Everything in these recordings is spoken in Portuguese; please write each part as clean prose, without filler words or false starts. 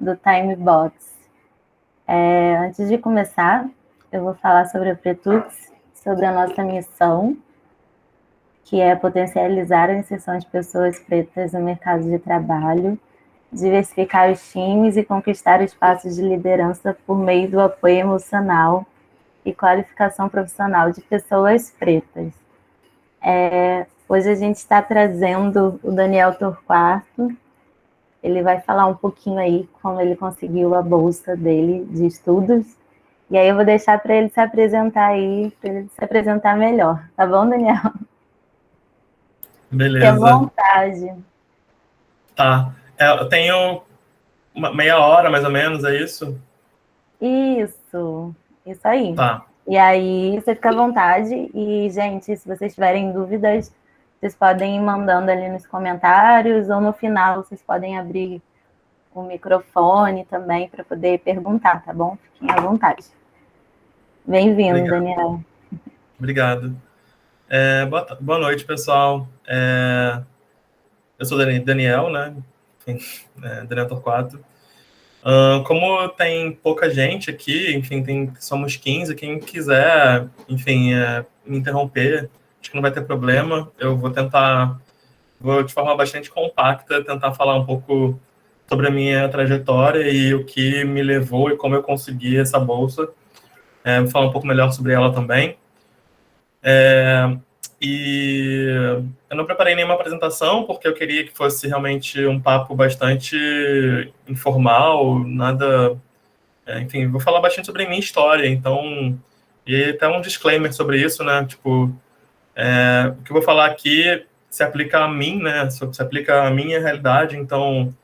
do TimeBox. Antes de começar, eu vou falar sobre a Pretux, sobre a nossa missão, que é potencializar a inserção de pessoas pretas no mercado de trabalho, diversificar os times e conquistar espaços de liderança por meio do apoio emocional e qualificação profissional de pessoas pretas. Hoje a gente está trazendo o Daniel Torquato. Ele vai falar um pouquinho aí como ele conseguiu a bolsa dele de estudos. E aí eu vou deixar para ele se apresentar aí, para ele se apresentar melhor. Tá bom, Daniel? Fique à Beleza. vontade. Tá. Eu tenho meia hora, mais ou menos, é isso? Isso aí. Tá. E aí você fica à vontade. E, gente, se vocês tiverem dúvidas, vocês podem ir mandando ali nos comentários ou no final vocês podem abrir o microfone também para poder perguntar, tá bom? Fiquem à vontade. Bem-vindo, Daniel. Obrigado. Boa noite, pessoal. Eu sou Daniel, né? Enfim, Daniel Torquato. Como tem pouca gente aqui, enfim, somos 15, quem quiser, enfim, me interromper, acho que não vai ter problema. Eu vou de forma bastante compacta, tentar falar um pouco sobre a minha trajetória e o que me levou e como eu consegui essa bolsa. Vou falar um pouco melhor sobre ela também. E eu não preparei nenhuma apresentação, porque eu queria que fosse realmente um papo bastante informal, nada... enfim, vou falar bastante sobre a minha história, então... E até um disclaimer sobre isso, né? Tipo, o que eu vou falar aqui se aplica a mim, né? Se aplica à minha realidade, então...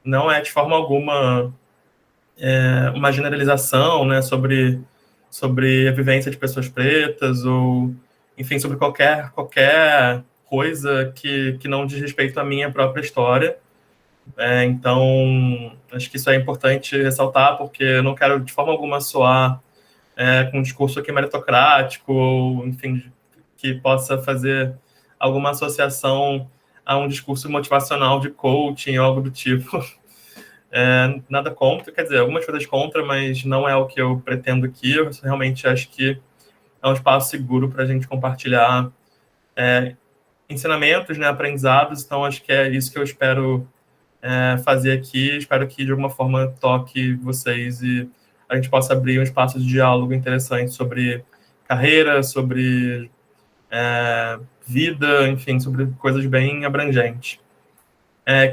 não é de forma alguma uma generalização, né? Sobre a vivência de pessoas pretas ou, enfim, sobre qualquer coisa que não diz respeito à minha própria história. Então, acho que isso é importante ressaltar, porque eu não quero de forma alguma soar com um discurso aqui meritocrático ou, enfim, que possa fazer alguma associação a um discurso motivacional de coaching ou algo do tipo. Nada contra, quer dizer, algumas coisas contra, mas não é o que eu pretendo aqui. Eu realmente acho que é um espaço seguro para a gente compartilhar ensinamentos, né, aprendizados. Então, acho que é isso que eu espero fazer aqui. Espero que, de alguma forma, toque vocês e a gente possa abrir um espaço de diálogo interessante sobre carreira, sobre vida, enfim, sobre coisas bem abrangentes.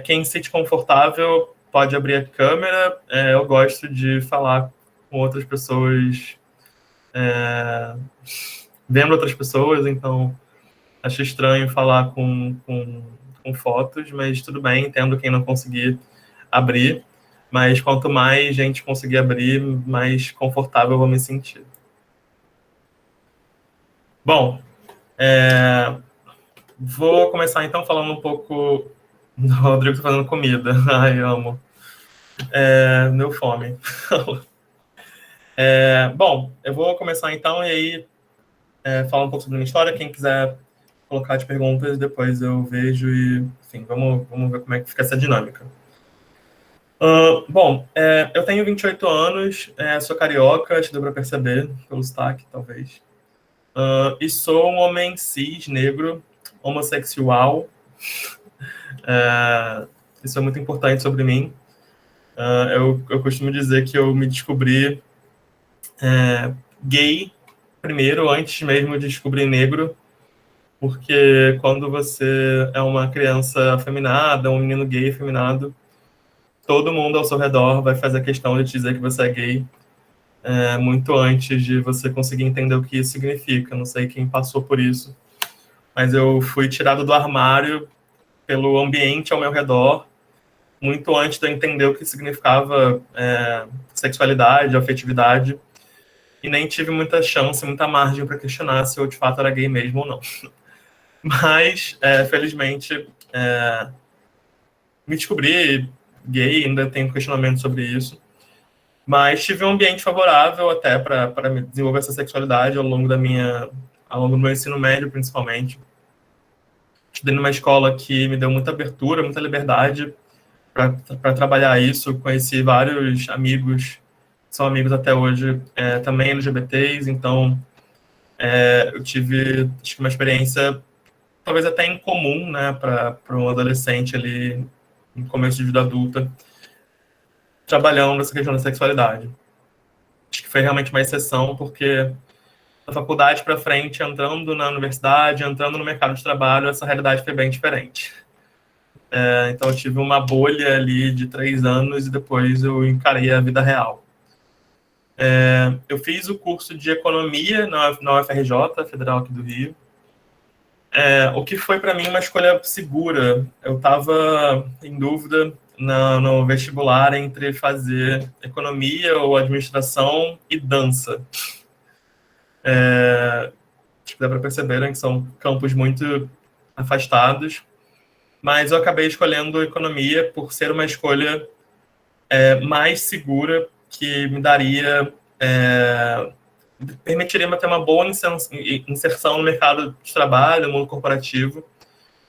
Quem se sente confortável pode abrir a câmera. Eu gosto de falar com outras pessoas, vendo outras pessoas, então acho estranho falar com fotos, mas tudo bem, entendo quem não conseguir abrir, mas quanto mais gente conseguir abrir, mais confortável eu vou me sentir. Bom, vou começar então falando um pouco do Rodrigo tá fazendo comida. Ai, amo. Deu fome. Bom, eu vou começar então e aí falar um pouco sobre a minha história. Quem quiser colocar de perguntas, depois eu vejo e, enfim, vamos ver como é que fica essa dinâmica. Bom, eu tenho 28 anos, sou carioca, acho que deu para perceber pelo sotaque, talvez. E sou um homem cis, negro, homossexual. Isso é muito importante sobre mim. Eu costumo dizer que eu me descobri gay primeiro, antes mesmo de descobrir negro, porque quando você é uma criança afeminada, um menino gay afeminado, todo mundo ao seu redor vai fazer questão de te dizer que você é gay, muito antes de você conseguir entender o que isso significa. Não sei quem passou por isso, mas eu fui tirado do armário pelo ambiente ao meu redor, muito antes de eu entender o que significava sexualidade, afetividade, e nem tive muita chance, muita margem para questionar se eu de fato era gay mesmo ou não. Mas, felizmente, me descobri gay, ainda tenho questionamento sobre isso, mas tive um ambiente favorável até para desenvolver essa sexualidade ao longo do meu ensino médio, principalmente. Estudei numa escola que me deu muita abertura, muita liberdade para trabalhar isso. Conheci vários amigos, são amigos até hoje, também LGBTs, então eu tive, acho que uma experiência talvez até incomum, né, para um adolescente ali, no começo de vida adulta, trabalhando nessa questão da sexualidade. Acho que foi realmente uma exceção, porque da faculdade para frente, entrando na universidade, entrando no mercado de trabalho, essa realidade foi bem diferente. Então eu tive uma bolha ali de 3 anos e depois eu encarei a vida real. Eu fiz o curso de economia na UFRJ, Federal aqui do Rio. O que foi para mim uma escolha segura. Eu estava em dúvida no vestibular entre fazer economia ou administração e dança. Acho que dá para perceber, né, que são campos muito afastados, mas eu acabei escolhendo economia por ser uma escolha mais segura, que me daria, permitiria ter uma boa inserção no mercado de trabalho, no mundo corporativo,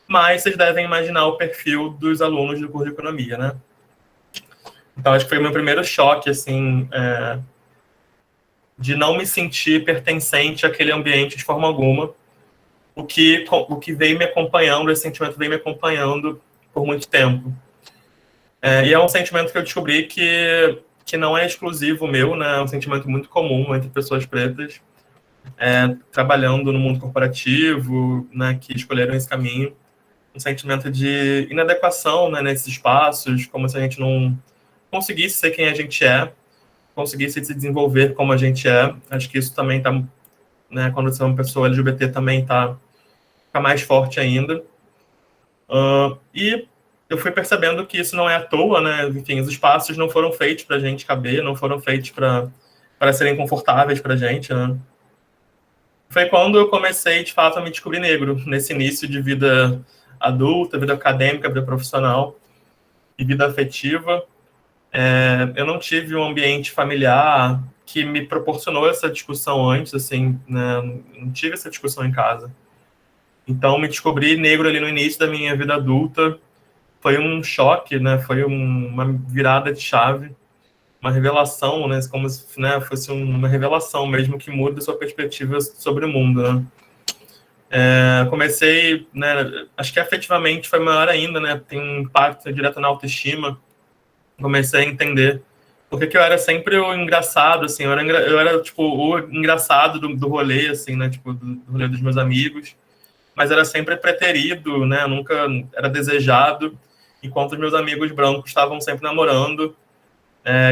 mas vocês devem imaginar o perfil dos alunos do curso de economia, né? Então, acho que foi o meu primeiro choque, assim, de não me sentir pertencente àquele ambiente de forma alguma, o que veio me acompanhando, esse sentimento veio me acompanhando por muito tempo. E é um sentimento que eu descobri que não é exclusivo meu, né? É um sentimento muito comum entre pessoas pretas, trabalhando no mundo corporativo, né, que escolheram esse caminho. Um sentimento de inadequação, né, nesses espaços, como se a gente não conseguisse ser quem a gente é, conseguisse se desenvolver como a gente é. Acho que isso também está, né, quando você é uma pessoa LGBT, também está mais forte ainda. E eu fui percebendo que isso não é à toa, né? Enfim, os espaços não foram feitos para a gente caber, não foram feitos para serem confortáveis para a gente, né? Foi quando eu comecei, de fato, a me descobrir negro, nesse início de vida adulta, vida acadêmica, vida profissional e vida afetiva. Eu não tive um ambiente familiar que me proporcionou essa discussão antes, assim, né? Não tive essa discussão em casa. Então, me descobri negro ali no início da minha vida adulta. Foi um choque, né? Foi uma virada de chave, uma revelação, né? Como se, né, fosse uma revelação mesmo que muda a sua perspectiva sobre o mundo, né? Comecei, né? Acho que afetivamente foi maior ainda, né? Tem um impacto direto na autoestima. Comecei a entender porque que eu era sempre o engraçado, assim, eu era tipo o engraçado do rolê, assim, né? Tipo do rolê dos meus amigos, mas era sempre preterido, né? Nunca era desejado, enquanto os meus amigos brancos estavam sempre namorando,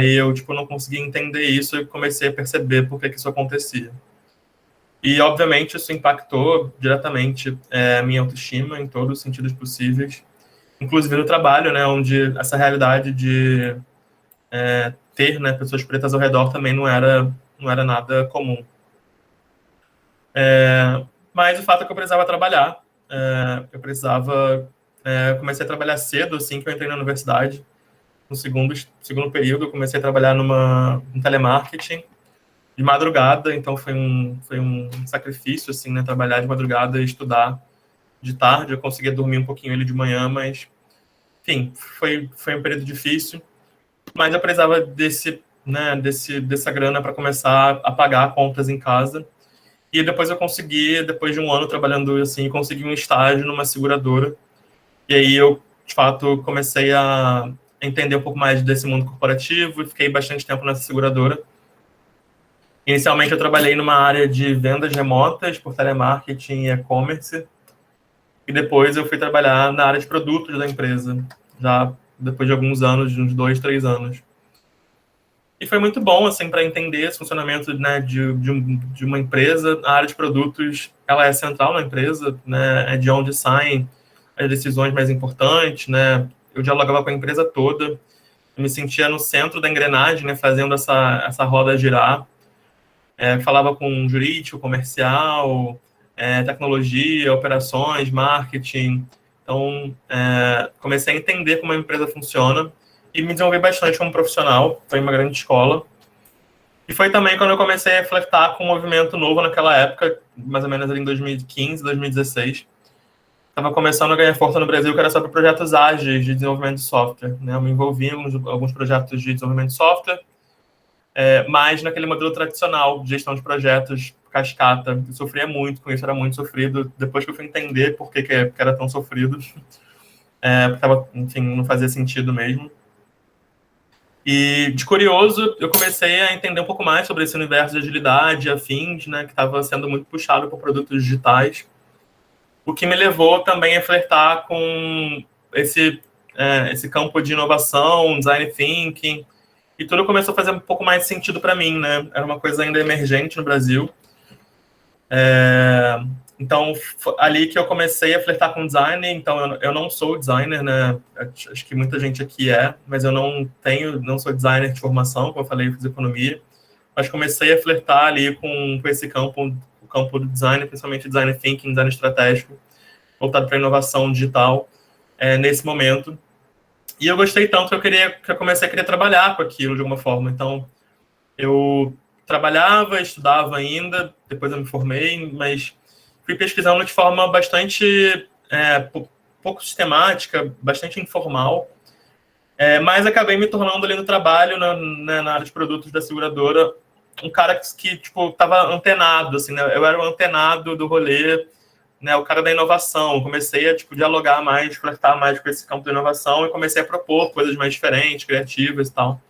e eu, tipo, não conseguia entender isso e comecei a perceber por que isso acontecia. E, obviamente, isso impactou diretamente a minha autoestima em todos os sentidos possíveis, inclusive no trabalho, né? Onde essa realidade de ter, né, pessoas pretas ao redor também não era nada comum. Mas o fato é que eu precisava trabalhar. Eu precisava... comecei a trabalhar cedo, assim, que eu entrei na universidade. No segundo período, eu comecei a trabalhar em telemarketing de madrugada, então foi um sacrifício, assim, né? Trabalhar de madrugada e estudar de tarde. Eu conseguia dormir um pouquinho ele de manhã, mas, enfim, foi um período difícil. Mas eu precisava dessa grana para começar a pagar contas em casa. E depois eu consegui, depois de um ano trabalhando assim, consegui um estágio numa seguradora. E aí eu, de fato, comecei a entender um pouco mais desse mundo corporativo e fiquei bastante tempo nessa seguradora. Inicialmente eu trabalhei numa área de vendas remotas por telemarketing e e-commerce. E depois eu fui trabalhar na área de produtos da empresa, já depois de alguns anos, de uns 2, 3 anos. E foi muito bom, assim, para entender esse funcionamento, né, de uma empresa. A área de produtos, ela é central na empresa, né, é de onde saem as decisões mais importantes, né. Eu dialogava com a empresa toda, eu me sentia no centro da engrenagem, né, fazendo essa roda girar. Falava com jurídico, comercial, tecnologia, operações, marketing. Então, comecei a entender como a empresa funciona e me desenvolvi bastante como profissional. Foi uma grande escola. E foi também quando eu comecei a flertar com um movimento novo naquela época, mais ou menos ali em 2015, 2016. estava começando a ganhar força no Brasil, que era sobre projetos ágeis de desenvolvimento de software, né? Eu me envolvi em alguns projetos de desenvolvimento de software, mas naquele modelo tradicional de gestão de projetos, cascata. Eu sofria muito com isso, era muito sofrido. Depois que eu fui entender por que era tão sofrido, porque tava, enfim, não fazia sentido mesmo. E, de curioso, eu comecei a entender um pouco mais sobre esse universo de agilidade e afins, né, que estava sendo muito puxado por produtos digitais, o que me levou também a flertar com esse campo de inovação, design thinking, e tudo começou a fazer um pouco mais sentido para mim, né? Era uma coisa ainda emergente no Brasil. Então, ali que eu comecei a flertar com design. Então, eu não sou designer, né? Acho que muita gente aqui mas eu não sou designer de formação, como eu falei, eu fiz economia. Mas comecei a flertar ali com esse campo, o campo do design, principalmente design thinking, design estratégico, voltado para inovação digital, nesse momento. E eu gostei tanto que eu comecei a querer trabalhar com aquilo de alguma forma. Então, eu trabalhava, estudava ainda, depois eu me formei, mas fui pesquisando de forma bastante pouco sistemática, bastante informal, mas acabei me tornando ali no trabalho, na área de produtos da seguradora, um cara que tipo, estava antenado, assim, né? Eu era o antenado do rolê, né? O cara da inovação. Comecei a tipo, dialogar mais, flertar mais com esse campo da inovação e comecei a propor coisas mais diferentes, criativas e tal.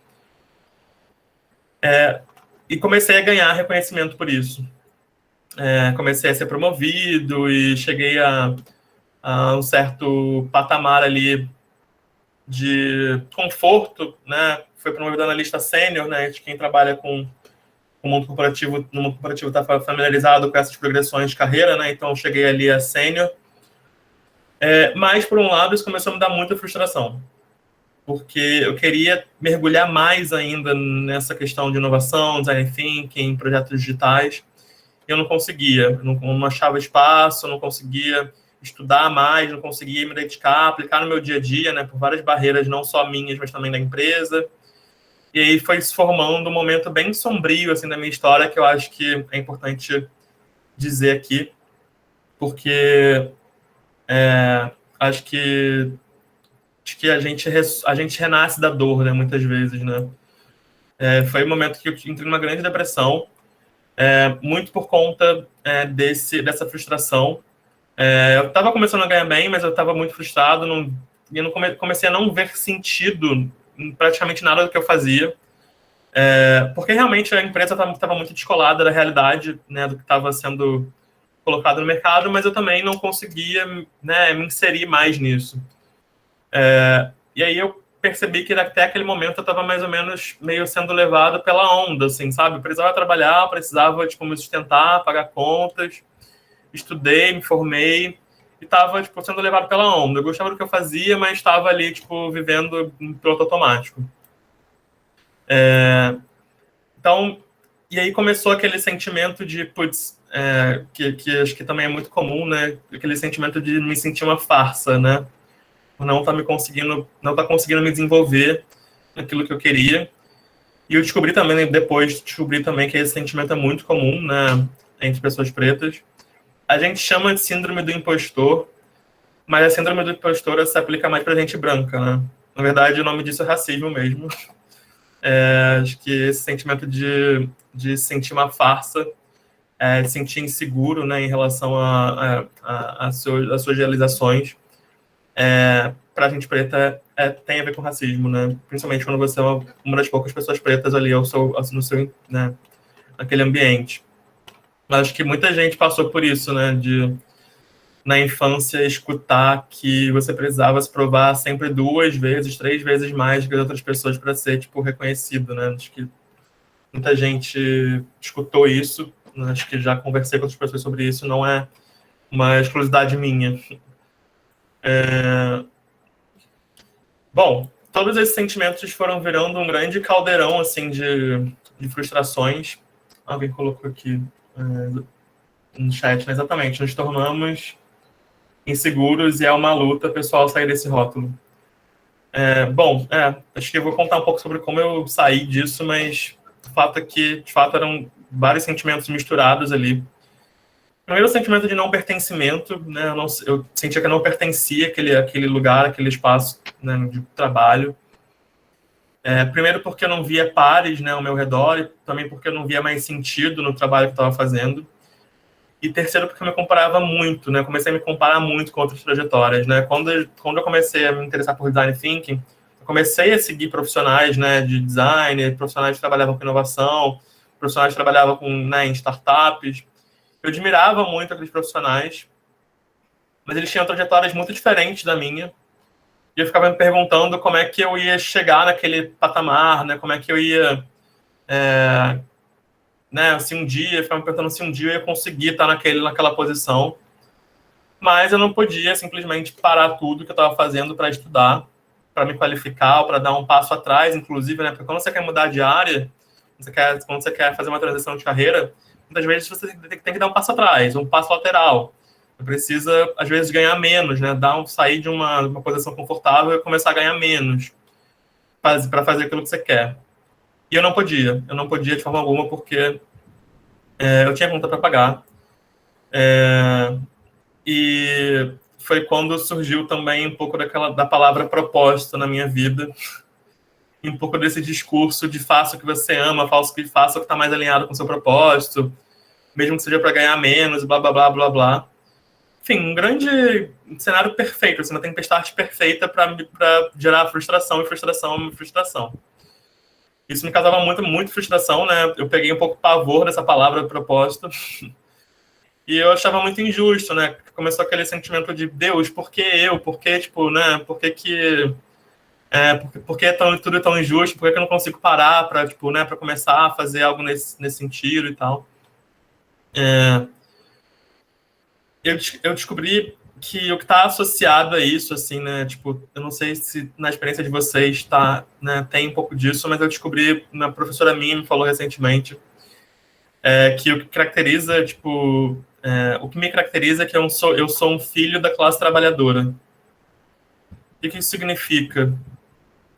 E comecei a ganhar reconhecimento por isso. Comecei a ser promovido e cheguei a um certo patamar ali de conforto, né? Foi promovido analista sênior, né? De quem trabalha com o mundo corporativo, no mundo corporativo está familiarizado com essas progressões de carreira, né? Então, cheguei ali a sênior. Mas, por um lado, isso começou a me dar muita frustração, porque eu queria mergulhar mais ainda nessa questão de inovação, design thinking, projetos digitais, e eu não conseguia, não achava espaço, não conseguia estudar mais, não conseguia me dedicar, aplicar no meu dia a dia, né, por várias barreiras, não só minhas, mas também da empresa. E aí foi se formando um momento bem sombrio assim, da minha história, que eu acho que é importante dizer aqui, porque acho que a gente renasce da dor, né, muitas vezes, né? Foi um momento que eu entrei numa grande depressão, muito por conta dessa frustração. Eu estava começando a ganhar bem, mas eu estava muito frustrado, e eu comecei a não ver sentido em praticamente nada do que eu fazia, porque realmente a empresa estava muito descolada da realidade, né, do que estava sendo colocado no mercado, mas eu também não conseguia, né, me inserir mais nisso. E aí eu percebi que até aquele momento eu estava mais ou menos meio sendo levado pela onda, assim, sabe? Eu precisava trabalhar, precisava tipo, me sustentar, pagar contas, estudei, me formei e estava tipo, sendo levado pela onda. Eu gostava do que eu fazia, mas estava ali tipo, vivendo em piloto automático. Então, e aí começou aquele sentimento de, putz, que acho que também é muito comum, né? Aquele sentimento de me sentir uma farsa, né? Não tá conseguindo me desenvolver naquilo que eu queria. E eu descobri também que esse sentimento é muito comum, né, entre pessoas pretas. A gente chama de síndrome do impostor, mas a síndrome do impostor se aplica mais pra gente branca, né? Na verdade, o nome disso é racismo mesmo. Acho que esse sentimento de sentir uma farsa, de sentir inseguro, né, em relação às suas realizações, para a gente preta tem a ver com racismo, né? Principalmente quando você é uma das poucas pessoas pretas ali né, naquele ambiente. Mas acho que muita gente passou por isso, né? Na infância, escutar que você precisava se provar sempre 2 vezes, 3 vezes mais que as outras pessoas para ser, tipo, reconhecido, né? Acho que muita gente escutou isso. Acho que já conversei com outras pessoas sobre isso. Não é uma exclusividade minha. Bom, todos esses sentimentos foram virando um grande caldeirão, assim, de frustrações. Alguém colocou aqui no chat, né? Exatamente. Nos tornamos inseguros e é uma luta, pessoal, sair desse rótulo. Acho que eu vou contar um pouco sobre como eu saí disso, mas o fato é que, de fato, eram vários sentimentos misturados ali. Primeiro, o sentimento de não pertencimento, né? Eu sentia que eu não pertencia àquele lugar, àquele espaço, né, de trabalho. Primeiro porque eu não via pares, né, ao meu redor, e também porque eu não via mais sentido no trabalho que eu estava fazendo. E terceiro, porque eu me comparava muito, né? Comecei a me comparar muito com outras trajetórias, né? Quando eu comecei a me interessar por design thinking, eu comecei a seguir profissionais, né, de design, profissionais que trabalhavam com inovação, profissionais que trabalhavam com, né, em startups. Eu admirava muito aqueles profissionais, mas eles tinham trajetórias muito diferentes da minha. E eu ficava me perguntando como é que eu ia chegar naquele patamar, né? Como é que eu ia, né? Se um dia, eu ficava me perguntando se um dia eu ia conseguir estar naquela posição. Mas eu não podia simplesmente parar tudo que eu estava fazendo para estudar, para me qualificar, para dar um passo atrás, inclusive, né? Porque quando você quer mudar de área, quando você quer fazer uma transição de carreira, muitas vezes você tem que dar um passo atrás, um passo lateral. Você precisa, às vezes, ganhar menos, né? Sair de uma posição confortável e começar a ganhar menos para fazer aquilo que você quer. E eu não podia de forma alguma, porque eu tinha conta para pagar. E foi quando surgiu também um pouco da palavra propósito na minha vida, e um pouco desse discurso de faça o que você ama, faça o que está mais alinhado com o seu propósito, mesmo que seja para ganhar menos, blá, blá, blá, blá, blá. Enfim, um grande cenário perfeito, assim, uma tempestade perfeita para gerar frustração, e frustração, e frustração. Isso me causava muito frustração, né? Eu peguei um pouco de pavor dessa palavra propósito. E eu achava muito injusto, né? Começou aquele sentimento de Deus, por que eu? Por que, tipo, né? Por que tudo é tão injusto? Por que eu não consigo parar para, tipo, né, para começar a fazer algo nesse sentido e tal? Eu descobri que o que está associado a isso, assim, né? Tipo, eu não sei se na experiência de vocês né, tem um pouco disso, mas eu descobri, uma professora minha me falou recentemente, que o que caracteriza, tipo, o que me caracteriza é que eu sou um filho da classe trabalhadora. O que isso significa?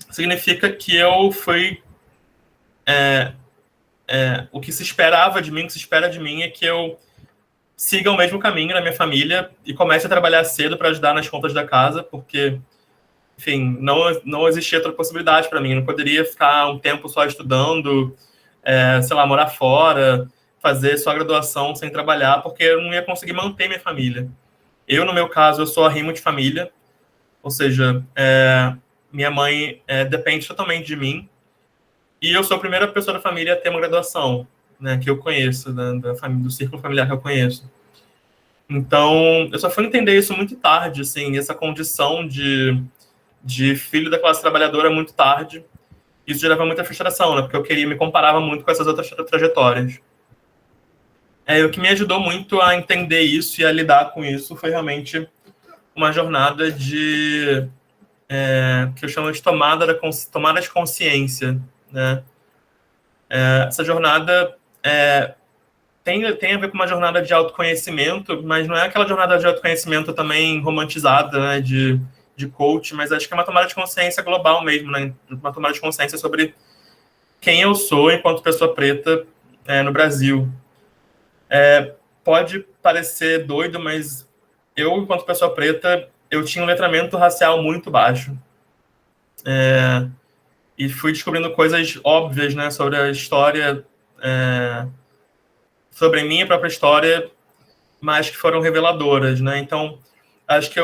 Significa que eu fui... o que se esperava de mim, o que se espera de mim é que eu siga o mesmo caminho na minha família e comece a trabalhar cedo para ajudar nas contas da casa, porque, enfim, não existia outra possibilidade para mim. Eu não poderia ficar um tempo só estudando, sei lá, morar fora, fazer só graduação sem trabalhar, porque eu não ia conseguir manter minha família. Eu, no meu caso, eu sou arrimo de família, ou seja, minha mãe depende totalmente de mim, e eu sou a primeira pessoa da família a ter uma graduação, né, que eu conheço, da família, do círculo familiar que eu conheço. Então, eu só fui entender isso muito tarde, assim, essa condição de filho da classe trabalhadora muito tarde. Isso gerava muita frustração, né, porque me comparava muito com essas outras trajetórias. O que me ajudou muito a entender isso e a lidar com isso foi realmente uma jornada que eu chamo de tomada de consciência, né? Essa jornada tem a ver com uma jornada de autoconhecimento, mas não é aquela jornada de autoconhecimento também romantizada, né, de coach, mas acho que é uma tomada de consciência global mesmo, né? Uma tomada de consciência sobre quem eu sou enquanto pessoa preta no Brasil. Pode parecer doido, mas eu, enquanto pessoa preta, eu tinha um letramento racial muito baixo. E fui descobrindo coisas óbvias, né, sobre a história, sobre a minha própria história, mas que foram reveladoras, né? Então, acho que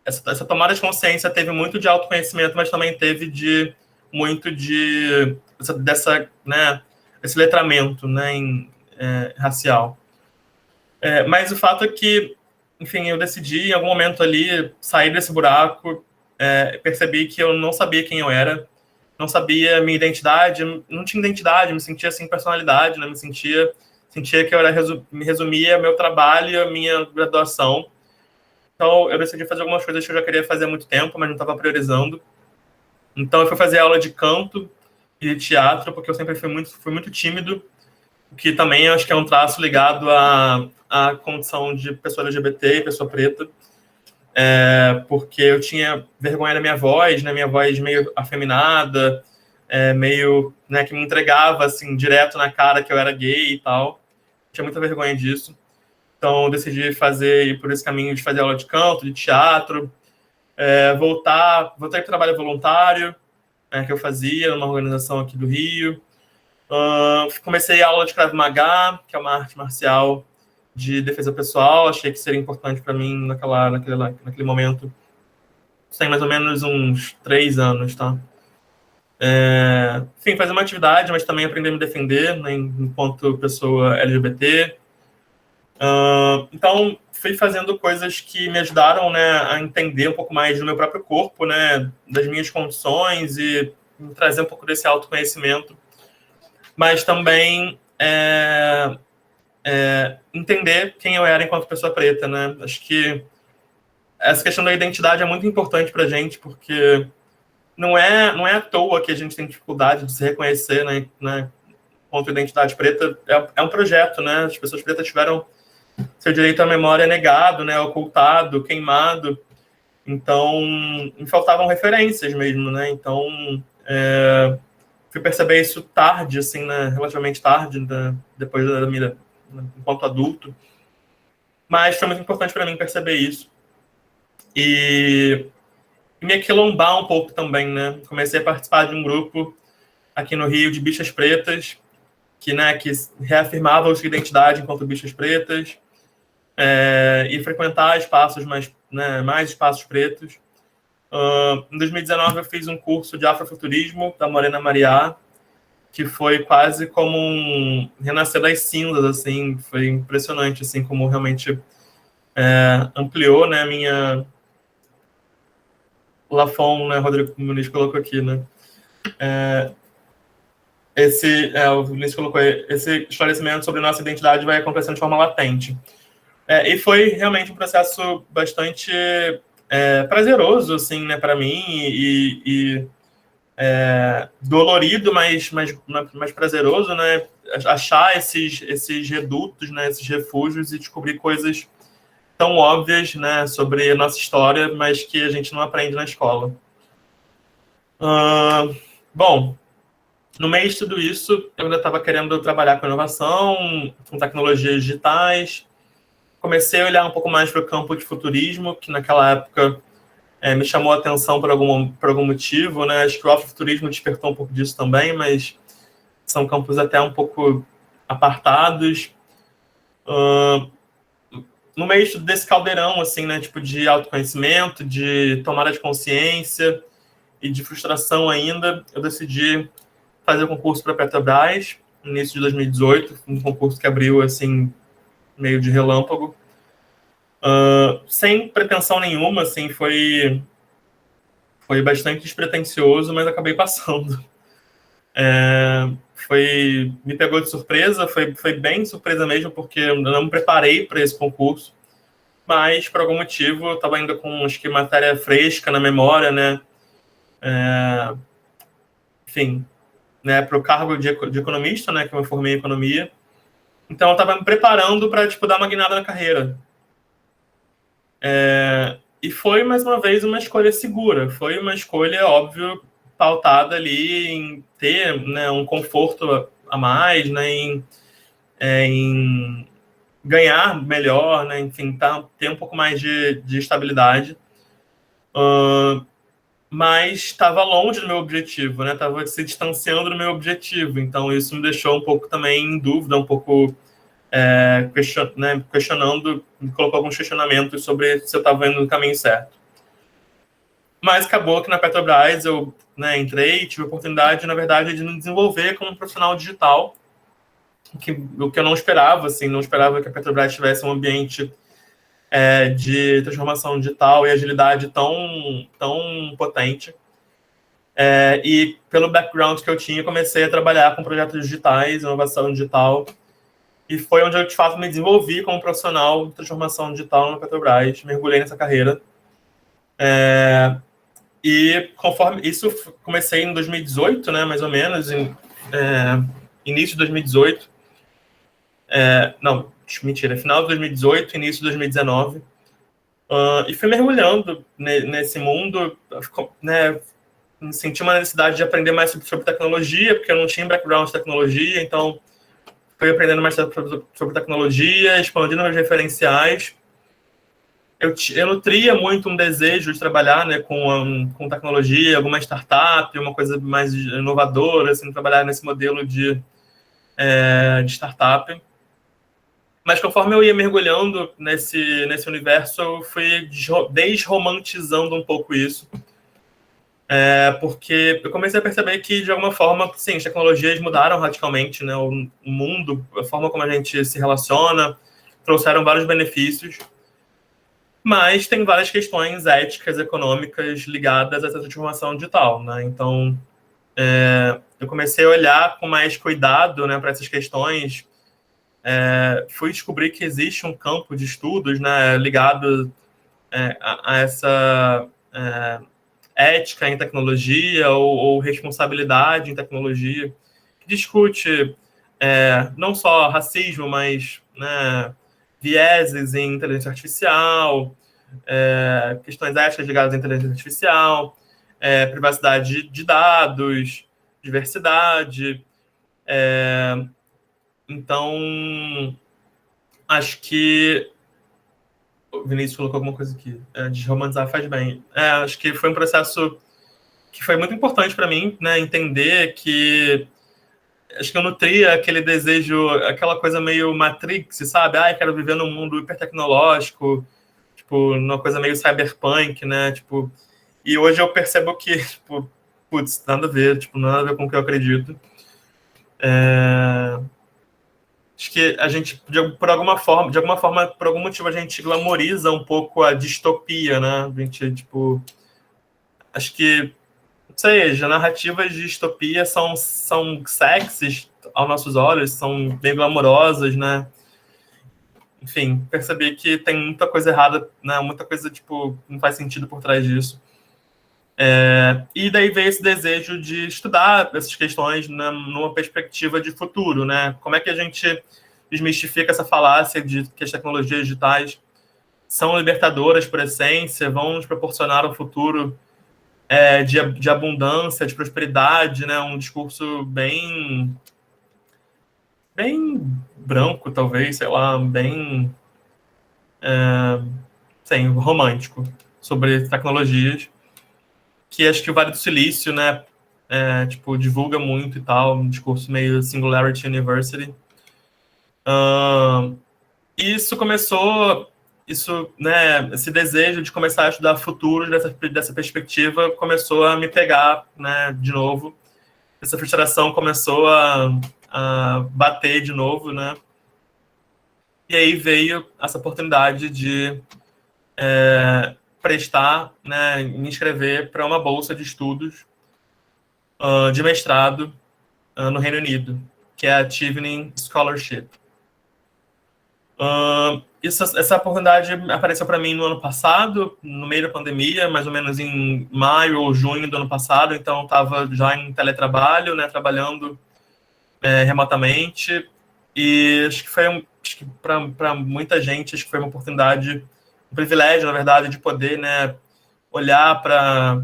essa tomada de consciência teve muito de autoconhecimento, mas também teve muito né, esse letramento, né, racial. Mas o fato é que, enfim, eu decidi em algum momento ali sair desse buraco, percebi que eu não sabia quem eu era, não sabia minha identidade, não tinha identidade, me sentia sem personalidade, né? Sentia que eu me resumia meu trabalho e a minha graduação. Então, eu decidi fazer algumas coisas que eu já queria fazer há muito tempo, mas não estava priorizando. Então, eu fui fazer aula de canto e de teatro, porque eu sempre fui muito tímido, o que também eu acho que é um traço ligado à condição de pessoa LGBT e pessoa preta, porque eu tinha vergonha da minha voz, né, minha voz meio afeminada, meio, né, que me entregava assim direto na cara que eu era gay e tal. Tinha muita vergonha disso. Então, eu decidi ir por esse caminho de fazer aula de canto, de teatro, voltar para o trabalho voluntário, que eu fazia numa organização aqui do Rio. Comecei a aula de Krav Maga, que é uma arte marcial de defesa pessoal. Achei que seria importante para mim naquele momento. Isso tem mais ou menos uns 3 anos, tá? Enfim, fazer uma atividade, mas também aprender a me defender, né, enquanto pessoa LGBT. Então, fui fazendo coisas que me ajudaram, né, a entender um pouco mais do meu próprio corpo, né, das minhas condições e trazer um pouco desse autoconhecimento. Mas também entender quem eu era enquanto pessoa preta, né? Acho que essa questão da identidade é muito importante para a gente, porque não é à toa que a gente tem dificuldade de se reconhecer, né, enquanto identidade preta. É um projeto, né? As pessoas pretas tiveram seu direito à memória negado, né, ocultado, queimado. Então, me faltavam referências mesmo, né? Então, fui perceber isso tarde, assim, né, relativamente tarde, né, depois da minha, enquanto adulto. Mas foi muito importante para mim perceber isso. E me aquilombar um pouco também, né? Comecei a participar de um grupo aqui no Rio de bichas pretas, que reafirmavam sua identidade enquanto bichas pretas, e frequentar espaços mais espaços pretos. Em 2019 eu fiz um curso de afrofuturismo da Morena Mariá, que foi quase como um renascer das cinzas, assim. Foi impressionante, assim, como realmente ampliou, né, a minha... O Lafon, né, Rodrigo Muniz colocou aqui, né? O Vinícius colocou, esse esclarecimento sobre nossa identidade vai acontecendo de forma latente. E foi realmente um processo bastante prazeroso, assim, né, para mim, e dolorido, mas prazeroso, né? Achar esses redutos, né, esses refúgios, e descobrir coisas tão óbvias, né, sobre a nossa história, mas que a gente não aprende na escola. Bom, no meio de tudo isso, eu ainda estava querendo trabalhar com inovação, com tecnologias digitais. Comecei a olhar um pouco mais para o campo de futurismo, que naquela época me chamou a atenção por algum motivo, né? Acho que o afrofuturismo despertou um pouco disso também, mas são campos até um pouco apartados. No meio desse caldeirão, assim, né, tipo, de autoconhecimento, de tomada de consciência e de frustração ainda, eu decidi fazer o concurso para a Petrobras, no início de 2018, um concurso que abriu, assim, meio de relâmpago. Sem pretensão nenhuma, assim, foi bastante despretensioso, mas acabei passando. Me pegou de surpresa, foi bem surpresa mesmo, porque eu não me preparei para esse concurso, mas por algum motivo eu estava ainda com, acho que, matéria fresca na memória, né? Enfim, né, para o cargo de economista, né, que eu me formei em economia. Então eu estava me preparando para, tipo, dar uma guinada na carreira. E foi, mais uma vez, uma escolha segura. Foi uma escolha, óbvio, pautada ali em ter, né, um conforto a mais, né, em ganhar melhor, né, enfim, ter um pouco mais de estabilidade. Mas estava longe do meu objetivo, né? Estava se distanciando do meu objetivo. Então, isso me deixou um pouco também em dúvida, um pouco questionando, me colocou alguns questionamentos sobre se eu estava indo no caminho certo. Mas acabou que na Petrobras eu, né, entrei e tive a oportunidade, na verdade, de me desenvolver como profissional digital, o que eu não esperava, assim, não esperava que a Petrobras tivesse um ambiente de transformação digital e agilidade tão potente. E pelo background que eu tinha, comecei a trabalhar com projetos digitais, inovação digital, e foi onde eu, de fato, me desenvolvi como profissional de transformação digital na Petrobras, mergulhei nessa carreira. E conforme isso, comecei em 2018, né, mais ou menos, início de 2018. Não, mentira, final de 2018, início de 2019. E fui mergulhando nesse mundo, né, senti uma necessidade de aprender mais sobre tecnologia, porque eu não tinha background de tecnologia, então fui aprendendo mais sobre tecnologia, expandindo meus referenciais. Eu nutria muito um desejo de trabalhar, né, com tecnologia, alguma startup, uma coisa mais inovadora, assim, trabalhar nesse modelo de startup. Mas conforme eu ia mergulhando nesse universo, eu fui desromantizando um pouco isso. Porque eu comecei a perceber que, de alguma forma, sim, as tecnologias mudaram radicalmente, né, o mundo, a forma como a gente se relaciona, trouxeram vários benefícios, mas tem várias questões éticas, econômicas ligadas a essa transformação digital, né? Então, eu comecei a olhar com mais cuidado, né, para essas questões. Fui descobrir que existe um campo de estudos, né, ligado a essa ética em tecnologia ou responsabilidade em tecnologia, que discute não só racismo, mas, né, vieses em inteligência artificial, questões éticas ligadas à inteligência artificial, privacidade de dados, diversidade. Então, acho que o Vinícius colocou alguma coisa aqui. Desromantizar faz bem. Acho que foi um processo que foi muito importante para mim, né? Entender que acho que eu nutria aquele desejo, aquela coisa meio Matrix, sabe? Eu quero viver num mundo hipertecnológico, tipo, numa coisa meio cyberpunk, né? Tipo, e hoje eu percebo que, tipo, putz, nada a ver, tipo, nada a ver com o que eu acredito. Acho que a gente, por alguma forma, por algum motivo, a gente glamoriza um pouco a distopia, né? A gente, tipo, acho que, não sei, as narrativas de distopia são sexys aos nossos olhos, são bem glamurosas, né? Enfim, percebi que tem muita coisa errada, né? Muita coisa, tipo, não faz sentido por trás disso. E daí veio esse desejo de estudar essas questões, né, numa perspectiva de futuro, né? Como é que a gente desmistifica essa falácia de que as tecnologias digitais são libertadoras por essência, vão nos proporcionar um futuro de abundância, de prosperidade, né? Um discurso bem branco, talvez, sei lá, bem romântico sobre tecnologias, que acho que o Vale do Silício, né, tipo, divulga muito e tal, um discurso meio Singularity University. Né, esse desejo de começar a estudar futuro dessa perspectiva começou a me pegar, né, de novo. Essa frustração começou a bater de novo, né? E aí veio essa oportunidade de prestar, né, me inscrever para uma bolsa de estudos de mestrado no Reino Unido, que é a Chevening Scholarship. Essa oportunidade apareceu para mim no ano passado, no meio da pandemia, mais ou menos em maio ou junho do ano passado, então estava já em teletrabalho, né, trabalhando remotamente, e acho que para muita gente, acho que foi uma oportunidade, um privilégio, na verdade, de poder, né, olhar para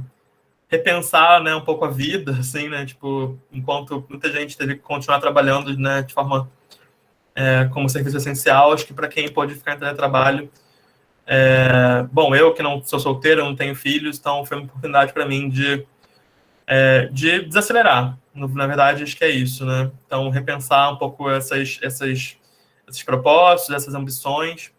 repensar, né, um pouco a vida, assim, né, tipo, enquanto muita gente teve que continuar trabalhando, né, de forma como serviço essencial. Acho que para quem pode ficar em teletrabalho, bom, eu que não sou solteiro, não tenho filhos, então foi uma oportunidade para mim de desacelerar. Na verdade, acho que é isso, né? Então, repensar um pouco esses propósitos, essas ambições.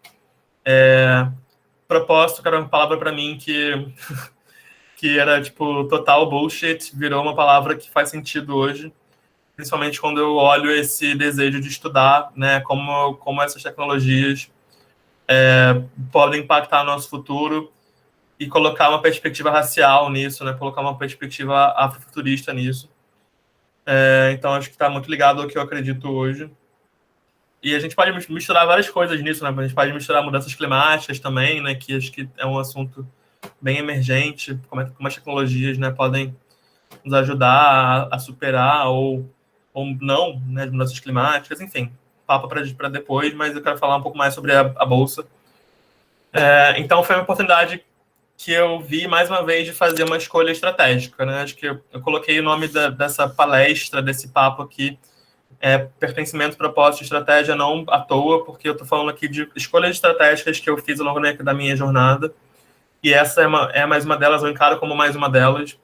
Propósito, que era uma palavra para mim que era, tipo, total bullshit, virou uma palavra que faz sentido hoje, principalmente quando eu olho esse desejo de estudar, né, como essas tecnologias podem impactar o nosso futuro e colocar uma perspectiva racial nisso, né, colocar uma perspectiva afrofuturista nisso. Então, acho que está muito ligado ao que eu acredito hoje. E a gente pode misturar várias coisas nisso, né? A gente pode misturar mudanças climáticas também, né, que acho que é um assunto bem emergente, como as tecnologias, né, podem nos ajudar a superar ou não, né, mudanças climáticas, enfim, papo para depois, mas eu quero falar um pouco mais sobre a Bolsa. Então, foi uma oportunidade que eu vi, mais uma vez, de fazer uma escolha estratégica, né? Acho que eu coloquei o nome dessa palestra, desse papo aqui, pertencimento, propósito e estratégia não à toa, porque eu estou falando aqui de escolhas estratégicas que eu fiz ao longo da minha jornada, e essa é mais uma delas, eu encaro como mais uma delas.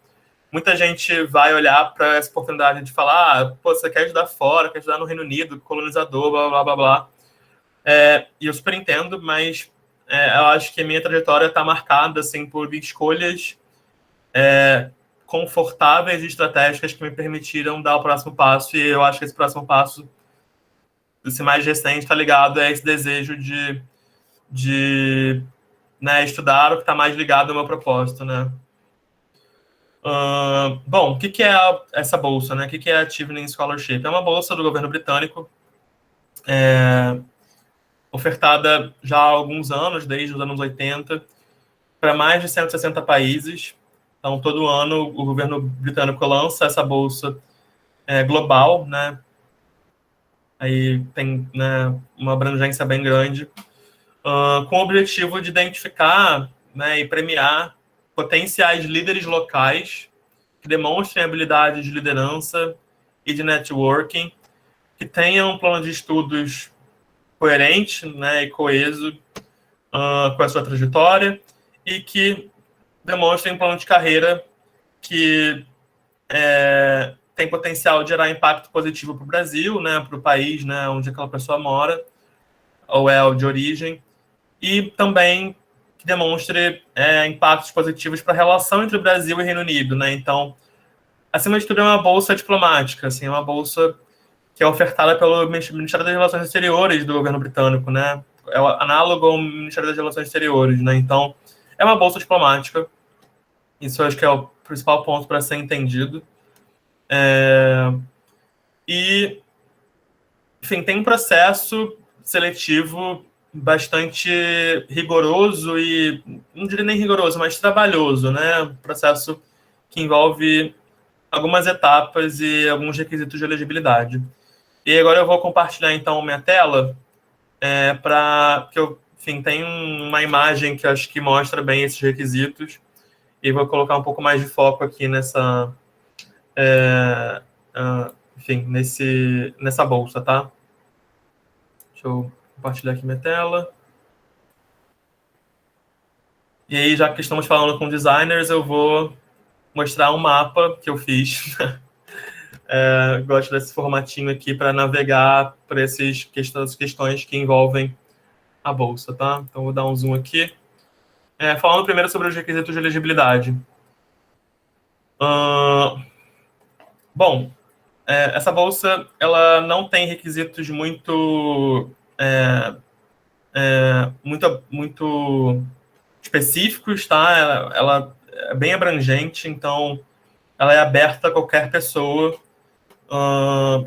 Muita gente vai olhar para essa oportunidade de falar, pô, você quer ajudar fora, quer ajudar no Reino Unido, colonizador, blá, blá, blá, blá. E eu super entendo, mas eu acho que a minha trajetória está marcada assim, por escolhas confortáveis e estratégicas que me permitiram dar o próximo passo, e eu acho que esse próximo passo, esse mais recente, está ligado a esse desejo de né, estudar o que está mais ligado ao meu propósito, né? Bom, o que é essa bolsa, né? O que é a Chevening Scholarship? É uma bolsa do governo britânico, ofertada já há alguns anos, desde os anos 80, para mais de 160 países. Então, todo ano, o governo britânico lança essa bolsa global, né? Aí tem, né, uma abrangência bem grande, com o objetivo de identificar, né, e premiar potenciais líderes locais que demonstrem habilidades de liderança e de networking, que tenham um plano de estudos coerente, né, e coeso com a sua trajetória, e que demonstrem um plano de carreira que tem potencial de gerar impacto positivo para o Brasil, né, para o país, né, onde aquela pessoa mora, ou é de origem, e também que demonstre impactos positivos para a relação entre o Brasil e o Reino Unido, né? Então, acima de tudo, é uma bolsa diplomática, assim, é uma bolsa que é ofertada pelo Ministério das Relações Exteriores do governo britânico, né? É análogo ao Ministério das Relações Exteriores, né? Então, é uma bolsa diplomática. Isso eu acho que é o principal ponto para ser entendido. E, enfim, tem um processo seletivo bastante rigoroso e, não diria nem rigoroso, mas trabalhoso, né? Um processo que envolve algumas etapas e alguns requisitos de elegibilidade. E agora eu vou compartilhar, então, minha tela para que eu, enfim, tem uma imagem que acho que mostra bem esses requisitos, e vou colocar um pouco mais de foco aqui nessa, enfim, nessa bolsa, tá? Deixa eu compartilhar aqui minha tela. E aí, já que estamos falando com designers, eu vou mostrar um mapa que eu fiz. Gosto desse formatinho aqui para navegar por essas questões que envolvem a bolsa, tá? Então, vou dar um zoom aqui. Falando primeiro sobre os requisitos de elegibilidade. Bom, essa bolsa ela não tem requisitos muito específicos, tá? Ela é bem abrangente, então ela é aberta a qualquer pessoa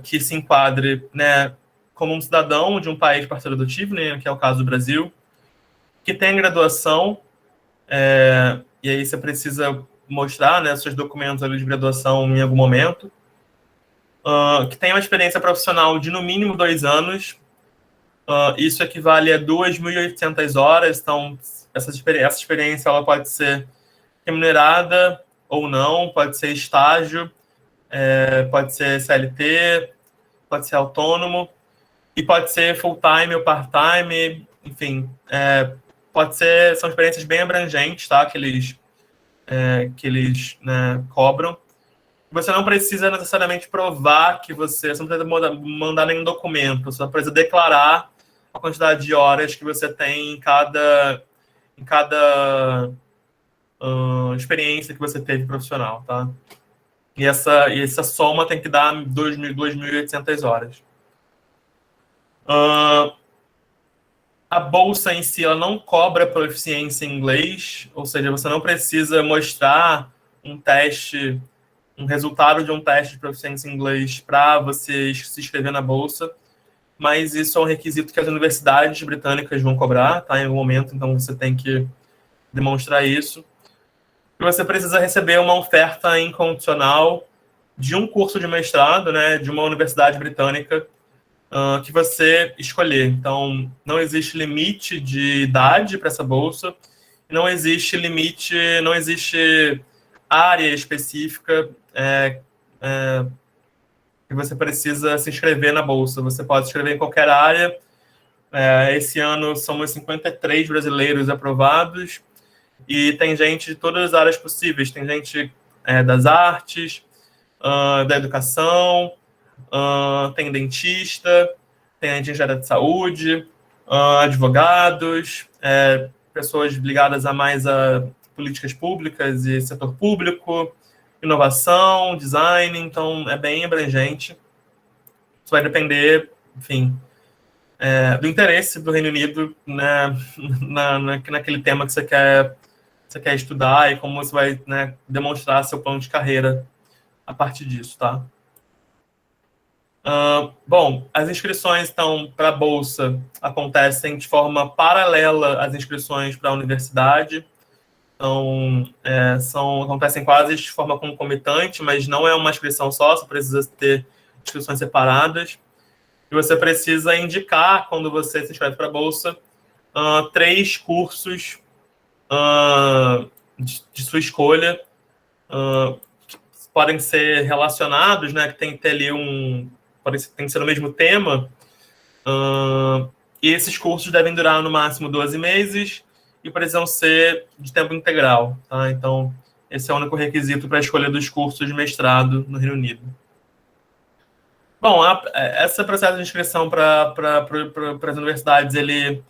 que se enquadre, né, como um cidadão de um país parceiro do Chevening, que é o caso do Brasil, que tem graduação, e aí você precisa mostrar, né, seus documentos ali de graduação em algum momento, que tem uma experiência profissional de no mínimo 2 anos. Isso equivale a 2.800 horas. Então, essa experiência ela pode ser remunerada ou não, pode ser estágio, pode ser CLT, pode ser autônomo, e pode ser full-time ou part-time, enfim, são experiências bem abrangentes, tá, que eles né, cobram. Você não precisa necessariamente provar que você não precisa mandar nenhum documento, você só precisa declarar a quantidade de horas que você tem em cada experiência que você teve profissional, tá? E essa soma tem que dar 2.800 horas. A bolsa em si, ela não cobra proficiência em inglês, ou seja, você não precisa mostrar um resultado de um teste de proficiência em inglês para você se inscrever na bolsa, mas isso é um requisito que as universidades britânicas vão cobrar, tá, em algum momento, então você tem que demonstrar isso. E você precisa receber uma oferta incondicional de um curso de mestrado, né, de uma universidade britânica que você escolher. Então, não existe limite de idade para essa bolsa, não existe área específica que e você precisa se inscrever na bolsa. Você pode se inscrever em qualquer área. Esse ano somos 53 brasileiros aprovados, e tem gente de todas as áreas possíveis. Tem gente das artes, da educação, tem dentista, tem engenharia de saúde, advogados, pessoas ligadas a mais a políticas públicas e setor público, inovação, design. Então é bem abrangente. Isso vai depender, enfim, do interesse do Reino Unido, né, naquele tema que você quer estudar, e como você vai, né, demonstrar seu plano de carreira a partir disso, tá? Bom, as inscrições, então, para a Bolsa acontecem de forma paralela às inscrições para a universidade. Então, acontecem quase de forma concomitante, mas não é uma inscrição só, você precisa ter inscrições separadas. E você precisa indicar, quando você se inscreve para a Bolsa, 3 cursos de sua escolha, que podem ser relacionados, né, que tem que ter ali tem que ser no mesmo tema, e esses cursos devem durar no máximo 12 meses e precisam ser de tempo integral, tá? Então, esse é o único requisito para a escolha dos cursos de mestrado no Reino Unido. Bom, esse processo de inscrição para as universidades, ele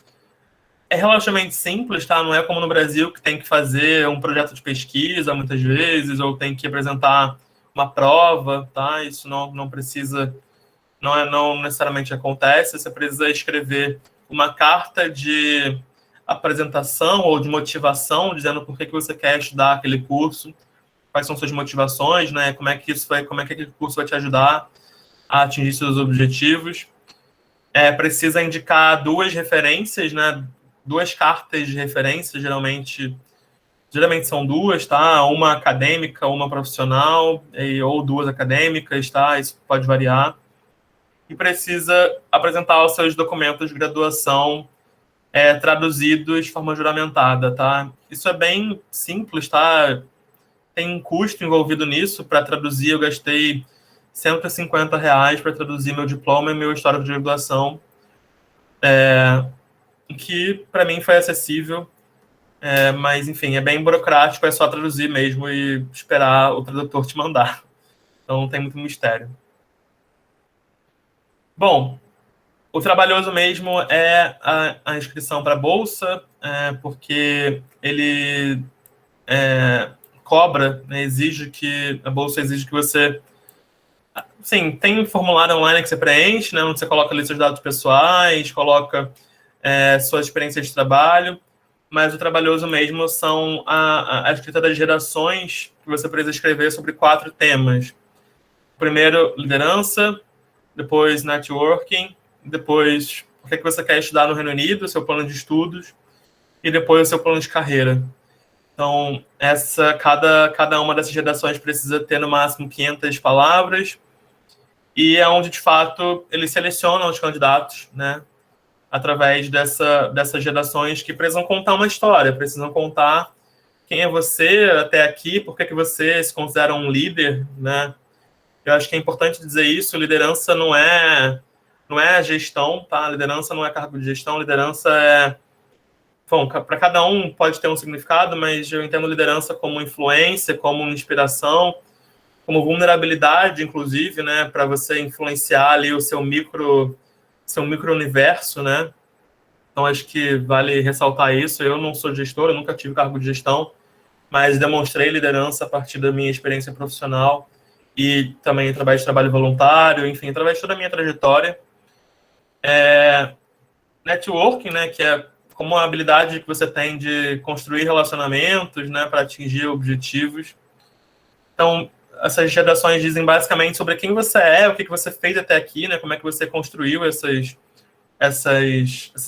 é relativamente simples, tá? Não é como no Brasil, que tem que fazer um projeto de pesquisa, muitas vezes, ou tem que apresentar uma prova, tá? Isso não precisa, não necessariamente acontece. Você precisa escrever uma carta de apresentação ou de motivação, dizendo por que você quer estudar aquele curso, quais são suas motivações, né? Como é que aquele curso vai te ajudar a atingir seus objetivos. Precisa indicar 2 referências, né? 2 cartas de referência, geralmente são 2, tá? Uma acadêmica, uma profissional, ou 2 acadêmicas, tá? Isso pode variar. E precisa apresentar os seus documentos de graduação traduzidos de forma juramentada, tá? Isso é bem simples, tá? Tem um custo envolvido nisso. Para traduzir, eu gastei R$ 150 para traduzir meu diploma e meu histórico de graduação, que para mim foi acessível, mas enfim, é bem burocrático, é só traduzir mesmo e esperar o tradutor te mandar. Então não tem muito mistério. Bom, o trabalhoso mesmo é a inscrição para a Bolsa, porque ele cobra, né, a Bolsa exige que você... Sim, tem um formulário online que você preenche, né, onde você coloca ali seus dados pessoais, coloca sua experiência de trabalho, mas o trabalhoso mesmo são a escrita das redações, que você precisa escrever sobre 4 temas. Primeiro, liderança, depois networking, depois o que você quer estudar no Reino Unido, seu plano de estudos, e depois o seu plano de carreira. Então, cada uma dessas redações precisa ter no máximo 500 palavras, e é onde, de fato, eles selecionam os candidatos, né, através dessas redações, que precisam contar uma história, precisam contar quem é você até aqui, por que você se considera um líder, né? Eu acho que é importante dizer isso. Liderança não é gestão, tá? Liderança não é cargo de gestão. Liderança bom, para cada um pode ter um significado, mas eu entendo liderança como influência, como inspiração, como vulnerabilidade, inclusive, né? Para você influenciar ali o seu micro-universo, né? Então, acho que vale ressaltar isso. Eu não sou gestor, eu nunca tive cargo de gestão, mas demonstrei liderança a partir da minha experiência profissional e também através de trabalho voluntário, enfim, através de toda a minha trajetória. Networking, né, que é como a habilidade que você tem de construir relacionamentos, né, para atingir objetivos. Então, essas redações dizem basicamente sobre quem você é, o que você fez até aqui, né, como é que você construiu essas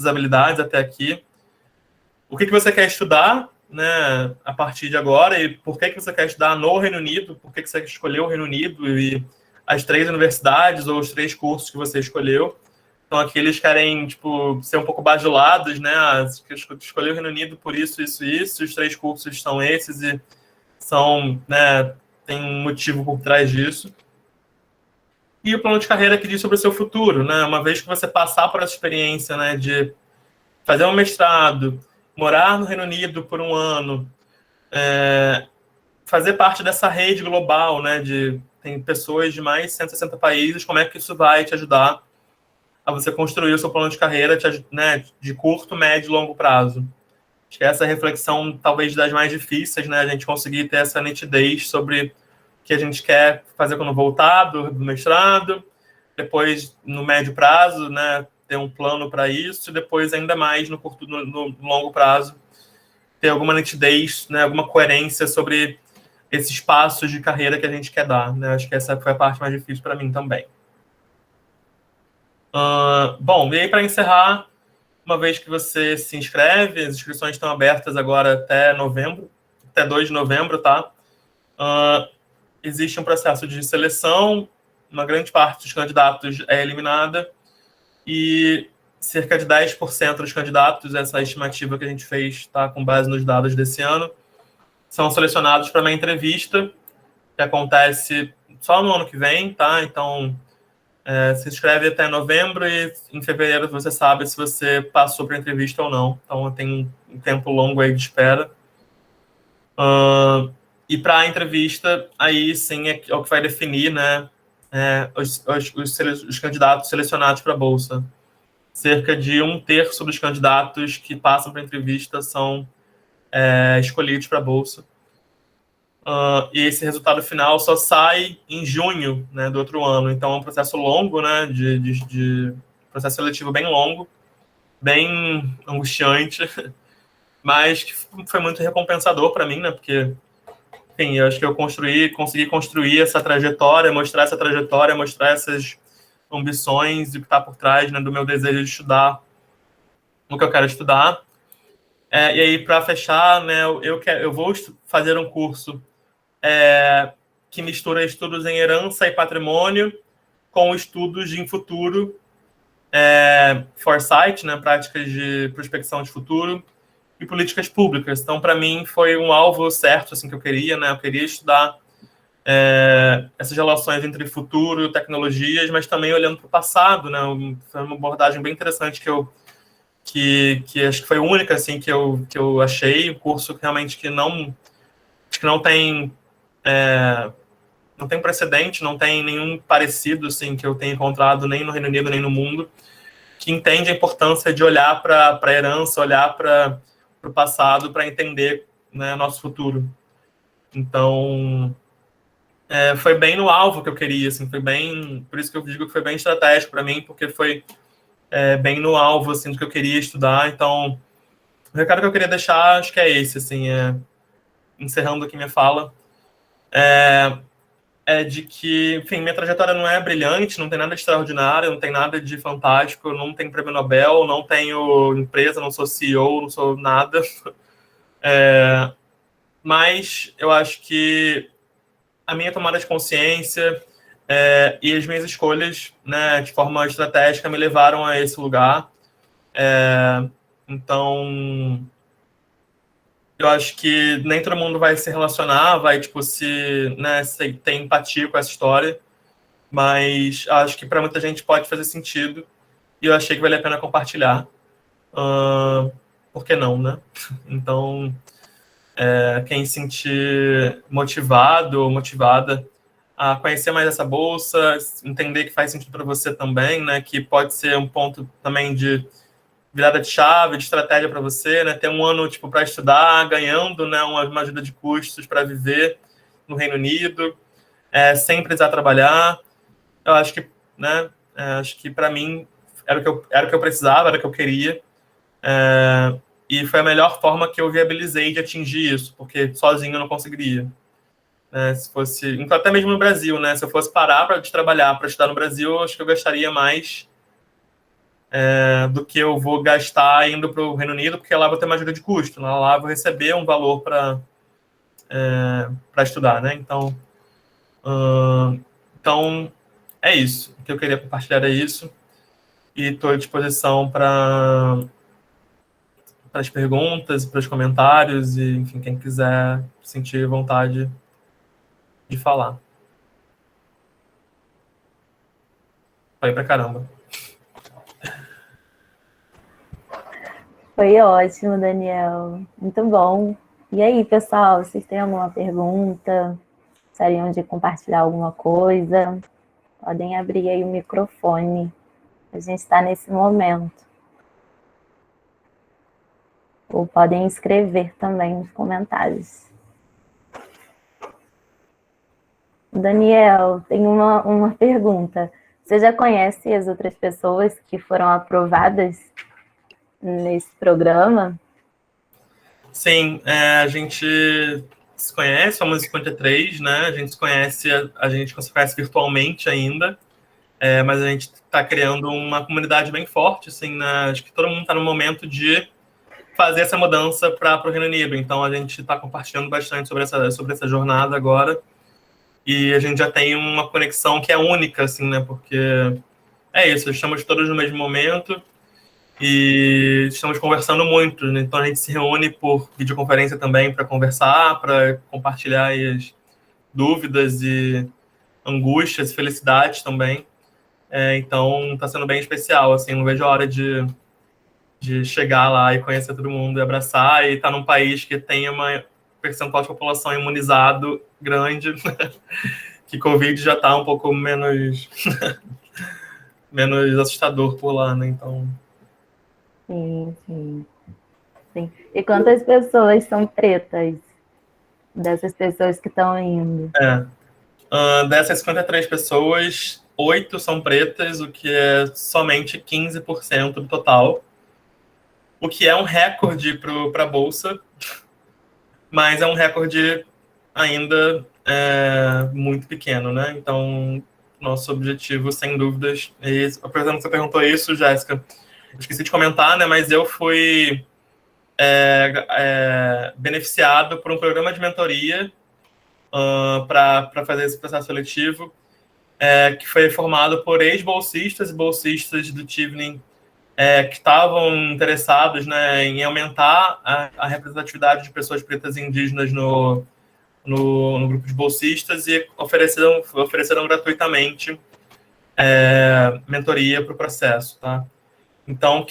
habilidades até aqui, o que você quer estudar, né, a partir de agora, e por que você quer estudar no Reino Unido, por que você escolheu o Reino Unido e as 3 universidades ou os 3 cursos que você escolheu. Então, aqui eles querem, tipo, ser um pouco bajulados, né, escolher o Reino Unido por isso, os 3 cursos são esses e são, né, tem um motivo por trás disso. e o plano de carreira que diz sobre o seu futuro, né? Uma vez que você passar por essa experiência, né, de fazer um mestrado, morar no Reino Unido por um ano, fazer parte dessa rede global, né, tem pessoas de mais de 160 países, como é que isso vai te ajudar a você construir o seu plano de carreira, né, de curto, médio e longo prazo. Acho que essa reflexão, talvez das mais difíceis, né, a gente conseguir ter essa nitidez sobre o que a gente quer fazer quando voltar do mestrado, depois, no médio prazo, né, ter um plano para isso, e depois, ainda mais, no curto, no longo prazo, ter alguma nitidez, né, alguma coerência sobre esses passos de carreira que a gente quer dar. Né? Acho que essa foi a parte mais difícil para mim também. Bom, e aí para encerrar, uma vez que você se inscreve, as inscrições estão abertas agora até novembro, até 2 de novembro, tá? Existe um processo de seleção, uma grande parte dos candidatos é eliminada, e cerca de 10% dos candidatos, essa estimativa que a gente fez, tá, com base nos dados desse ano, são selecionados para uma entrevista que acontece só no ano que vem, tá? Então, se inscreve até novembro e em fevereiro você sabe se você passou para a entrevista ou não. Então, tem um tempo longo aí de espera. E para a entrevista, aí sim é o que vai definir, né, os candidatos selecionados para a Bolsa. Cerca de 1/3 dos candidatos que passam para a entrevista são escolhidos para a Bolsa. E esse resultado final só sai em junho, né, do outro ano. Então, é um processo longo, né, de processo seletivo bem longo, bem angustiante, mas que foi muito recompensador para mim, né, porque, enfim, eu acho que eu consegui construir essa trajetória, mostrar essas ambições e o que está por trás, né, do meu desejo de estudar o que eu quero estudar. E aí, para fechar, né, eu vou fazer um curso que mistura estudos em herança e patrimônio com estudos em futuro, foresight, né, práticas de prospecção de futuro e políticas públicas. Então, para mim, foi um alvo certo assim, que eu queria, né? Eu queria estudar essas relações entre futuro e tecnologias, mas também olhando para o passado, né? Foi uma abordagem bem interessante que acho que foi única assim, que eu achei, um curso que realmente não tem precedente, não tem nenhum parecido assim, que eu tenha encontrado nem no Reino Unido, nem no mundo, que entende a importância de olhar para a herança, olhar para o passado, para entender, né, nosso futuro. Então, foi bem no alvo que eu queria, assim, foi bem, por isso que eu digo que foi bem estratégico para mim, porque foi bem no alvo assim, do que eu queria estudar. Então, o recado que eu queria deixar, acho que é esse, assim, encerrando aqui minha fala, de que, enfim, minha trajetória não é brilhante, não tem nada de extraordinário, não tem nada de fantástico, não tenho prêmio Nobel, não tenho empresa, não sou CEO, não sou nada. Mas eu acho que a minha tomada de consciência e as minhas escolhas, né, de forma estratégica, me levaram a esse lugar. Então, eu acho que nem todo mundo vai se relacionar, vai, tipo, né, ter empatia com essa história, mas acho que para muita gente pode fazer sentido, e eu achei que vale a pena compartilhar. Por que não, né? Então, quem se sentir motivado ou motivada a conhecer mais essa bolsa, entender que faz sentido para você também, né, que pode ser um ponto também de virada de chave, de estratégia para você, né? Ter um ano tipo para estudar, ganhando, né, uma ajuda de custos para viver no Reino Unido, sem precisar trabalhar. Eu acho que, né? Acho que para mim era o que eu precisava, era o que eu queria. E foi a melhor forma que eu viabilizei de atingir isso, porque sozinho eu não conseguiria. Se fosse, até mesmo no Brasil, né? Se eu fosse parar de trabalhar para estudar no Brasil, acho que eu gastaria mais do que eu vou gastar indo para o Reino Unido, porque lá vou ter uma ajuda de custo, lá eu vou receber um valor para estudar, né? Então, é isso. O que eu queria compartilhar é isso. E estou à disposição para as perguntas, para os comentários, e, enfim, quem quiser sentir vontade de falar. Foi pra caramba. Foi ótimo, Daniel. Muito bom. E aí, pessoal, vocês têm alguma pergunta? Gostariam de compartilhar alguma coisa? Podem abrir aí o microfone. A gente está nesse momento. Ou podem escrever também nos comentários. Daniel, tem uma pergunta. Você já conhece as outras pessoas que foram aprovadas nesse programa? Sim, a gente se conhece, somos 53, né? A gente se conhece, a gente se conhece virtualmente ainda, mas a gente está criando uma comunidade bem forte, assim, né? Acho que todo mundo está no momento de fazer essa mudança para o Reino Unido. Então, a gente está compartilhando bastante sobre essa jornada agora. E a gente já tem uma conexão que é única, assim, né? Porque é isso, estamos todos no mesmo momento e estamos conversando muito, né? Então, a gente se reúne por videoconferência também para conversar, para compartilhar as dúvidas e angústias, felicidades também. Então, está sendo bem especial, assim, não vejo a hora de chegar lá e conhecer todo mundo e abraçar e estar num país que tem uma percentual de população imunizado grande, que Covid já está um pouco menos assustador por lá, né? Então... Sim, sim, sim. E quantas pessoas são pretas dessas pessoas que estão indo? Dessas 53 pessoas, 8 são pretas, o que é somente 15% do total, o que é um recorde para a Bolsa, mas é um recorde ainda muito pequeno, né? Então, nosso objetivo, sem dúvidas, é esse. Por exemplo, você perguntou isso, Jéssica, eu esqueci de comentar, né? Mas eu fui beneficiado por um programa de mentoria para fazer esse processo seletivo, que foi formado por ex-bolsistas e bolsistas do Chevening que estavam interessados, né, em aumentar a representatividade de pessoas pretas e indígenas no grupo de bolsistas e ofereceram gratuitamente mentoria para o processo, tá? Então,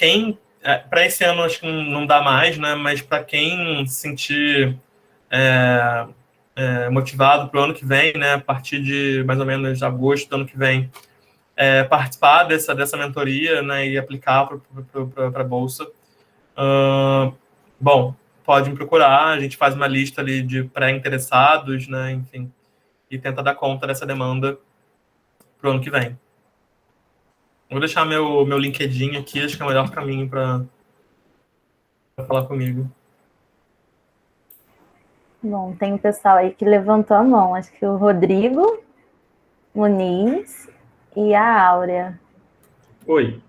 para esse ano acho que não dá mais, né? Mas para quem se sentir motivado para o ano que vem, né? A partir de mais ou menos agosto do ano que vem, participar dessa mentoria, né? E aplicar para a bolsa. Bom, pode me procurar. A gente faz uma lista ali de pré-interessados, né? Enfim, e tenta dar conta dessa demanda para o ano que vem. Vou deixar meu LinkedIn aqui, acho que é o melhor caminho para falar comigo. Bom, tem um pessoal aí que levantou a mão. Acho que o Rodrigo Muniz e a Áurea. Oi,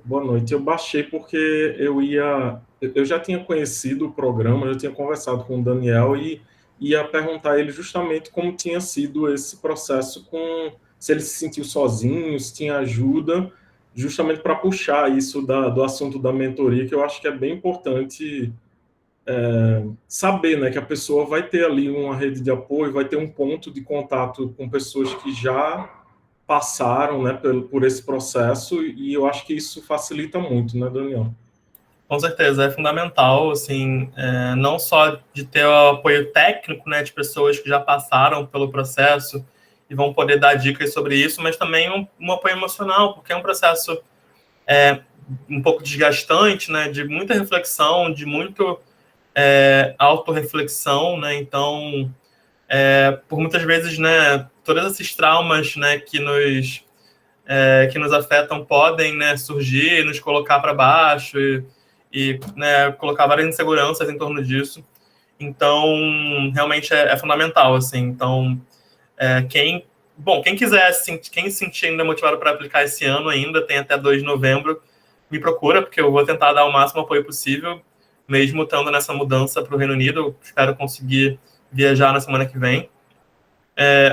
boa noite. Eu baixei porque eu já tinha conhecido o programa, já tinha conversado com o Daniel e ia perguntar a ele justamente como tinha sido esse processo se ele se sentiu sozinho, se tinha ajuda, justamente para puxar isso do assunto da mentoria, que eu acho que é bem importante saber, né, que a pessoa vai ter ali uma rede de apoio, vai ter um ponto de contato com pessoas que já passaram, né, por esse processo, e eu acho que isso facilita muito, né, Daniel? Com certeza, é fundamental, assim, não só de ter o apoio técnico, né, de pessoas que já passaram pelo processo e vão poder dar dicas sobre isso, mas também um apoio emocional, porque é um processo um pouco desgastante, né, de muita reflexão, de muito autorreflexão, né, então, por muitas vezes, né, todos esses traumas, né, que nos afetam podem, né, surgir, nos colocar para baixo e né, colocar várias inseguranças em torno disso. Então, realmente é fundamental, assim. Então, quem quiser, quem se sentir ainda motivado para aplicar esse ano ainda, tem até 2 de novembro, me procura, porque eu vou tentar dar o máximo apoio possível, mesmo estando nessa mudança para o Reino Unido. Eu espero conseguir viajar na semana que vem.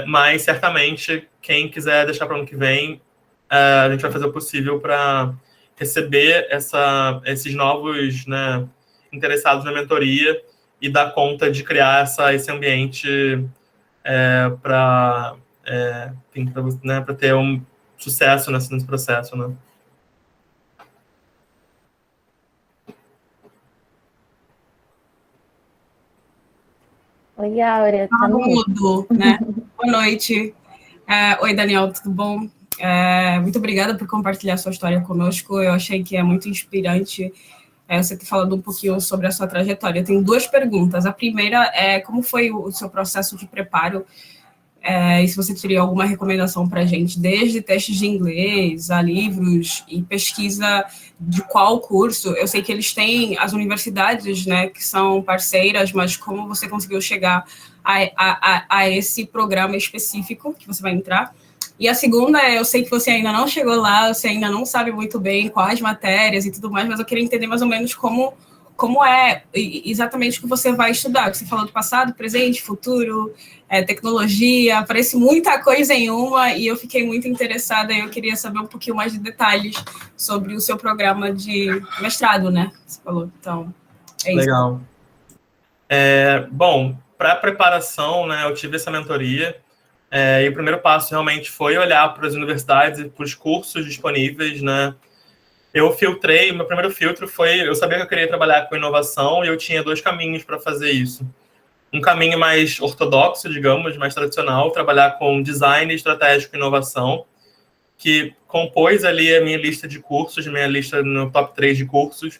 Mas, certamente, quem quiser deixar para o ano que vem, a gente vai fazer o possível para receber esses novos, né, interessados na mentoria e dar conta de criar esse ambiente para ter sucesso nesse processo, né? Oi, Áurea, tá no mudo, né? Boa noite. Oi, Daniel, tudo bom? Muito obrigada por compartilhar sua história conosco. Eu achei que é muito inspirante você ter falado um pouquinho sobre a sua trajetória. Eu tenho 2 perguntas. A primeira é como foi o seu processo de preparo e se você teria alguma recomendação para a gente, desde testes de inglês a livros e pesquisa de qual curso. Eu sei que eles têm as universidades, né, que são parceiras, mas como você conseguiu chegar a esse programa específico que você vai entrar? E a segunda é, eu sei que você ainda não chegou lá, você ainda não sabe muito bem quais matérias e tudo mais, mas eu queria entender mais ou menos como é exatamente o que você vai estudar. Você falou do passado, presente, futuro, tecnologia, parece muita coisa em uma, e eu fiquei muito interessada, e eu queria saber um pouquinho mais de detalhes sobre o seu programa de mestrado, né? Você falou, então, é isso. Legal. Bom, para a preparação, né, eu tive essa mentoria, e o primeiro passo realmente foi olhar para as universidades e para os cursos disponíveis, né? Eu filtrei, meu primeiro filtro foi, eu sabia que eu queria trabalhar com inovação e eu tinha 2 caminhos para fazer isso. Um caminho mais ortodoxo, digamos, mais tradicional, trabalhar com design estratégico e inovação, que compôs ali a minha lista de cursos, minha lista no top 3 de cursos.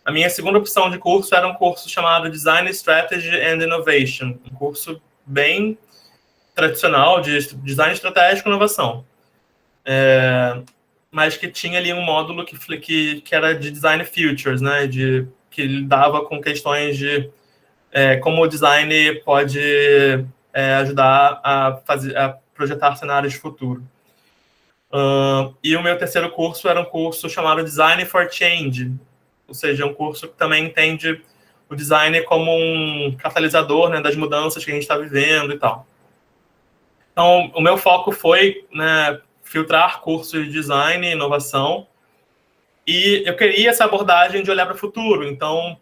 A minha segunda opção de curso era um curso chamado Design Strategy and Innovation, um curso bem tradicional de design estratégico e inovação. Mas que tinha ali um módulo que era de design futures, né? Que lidava com questões de como o design pode ajudar a projetar cenários de futuro. E o meu terceiro curso era um curso chamado Design for Change, ou seja, um curso que também entende o design como um catalisador, né, das mudanças que a gente está vivendo e tal. Então, o meu foco foi, né, filtrar cursos de design e inovação, e eu queria essa abordagem de olhar para o futuro. Então,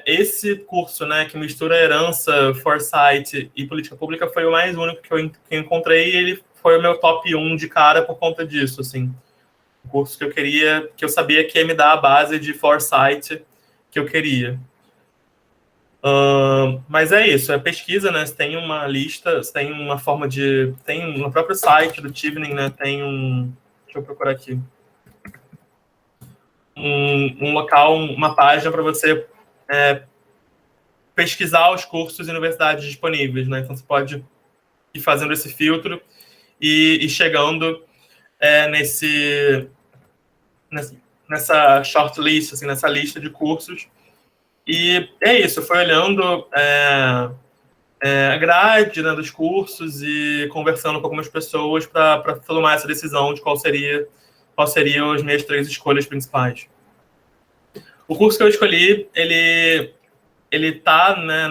esse curso, né, que mistura herança, foresight e política pública foi o mais único que eu encontrei, e ele foi o meu top 1 de cara por conta disso, assim. Um curso que eu queria, que eu sabia que ia me dar a base de foresight que eu queria. Mas é isso, é pesquisa, né? Você tem uma lista, você tem uma forma de... Tem no próprio site do Chevening, né? Tem deixa eu procurar aqui. Um local, uma página para você pesquisar os cursos e universidades disponíveis, né? Então você pode ir fazendo esse filtro e chegando nessa shortlist, assim, nessa lista de cursos. E é isso, foi olhando a grade, né, dos cursos e conversando com algumas pessoas para tomar essa decisão de qual seriam as minhas 3 escolhas principais. O curso que eu escolhi, ele está, né,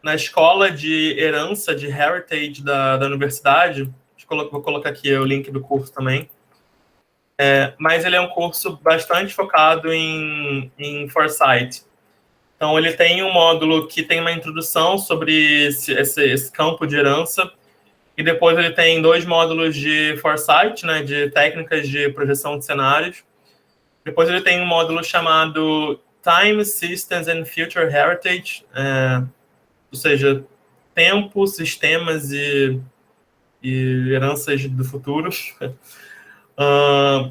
na escola de herança, de heritage da universidade. Vou colocar aqui o link do curso também. Mas ele é um curso bastante focado em foresight. Então, ele tem um módulo que tem uma introdução sobre esse campo de herança, e depois ele tem 2 módulos de foresight, né, de técnicas de projeção de cenários. Depois ele tem um módulo chamado Time, Systems and Future Heritage, ou seja, tempo, sistemas e heranças do futuro,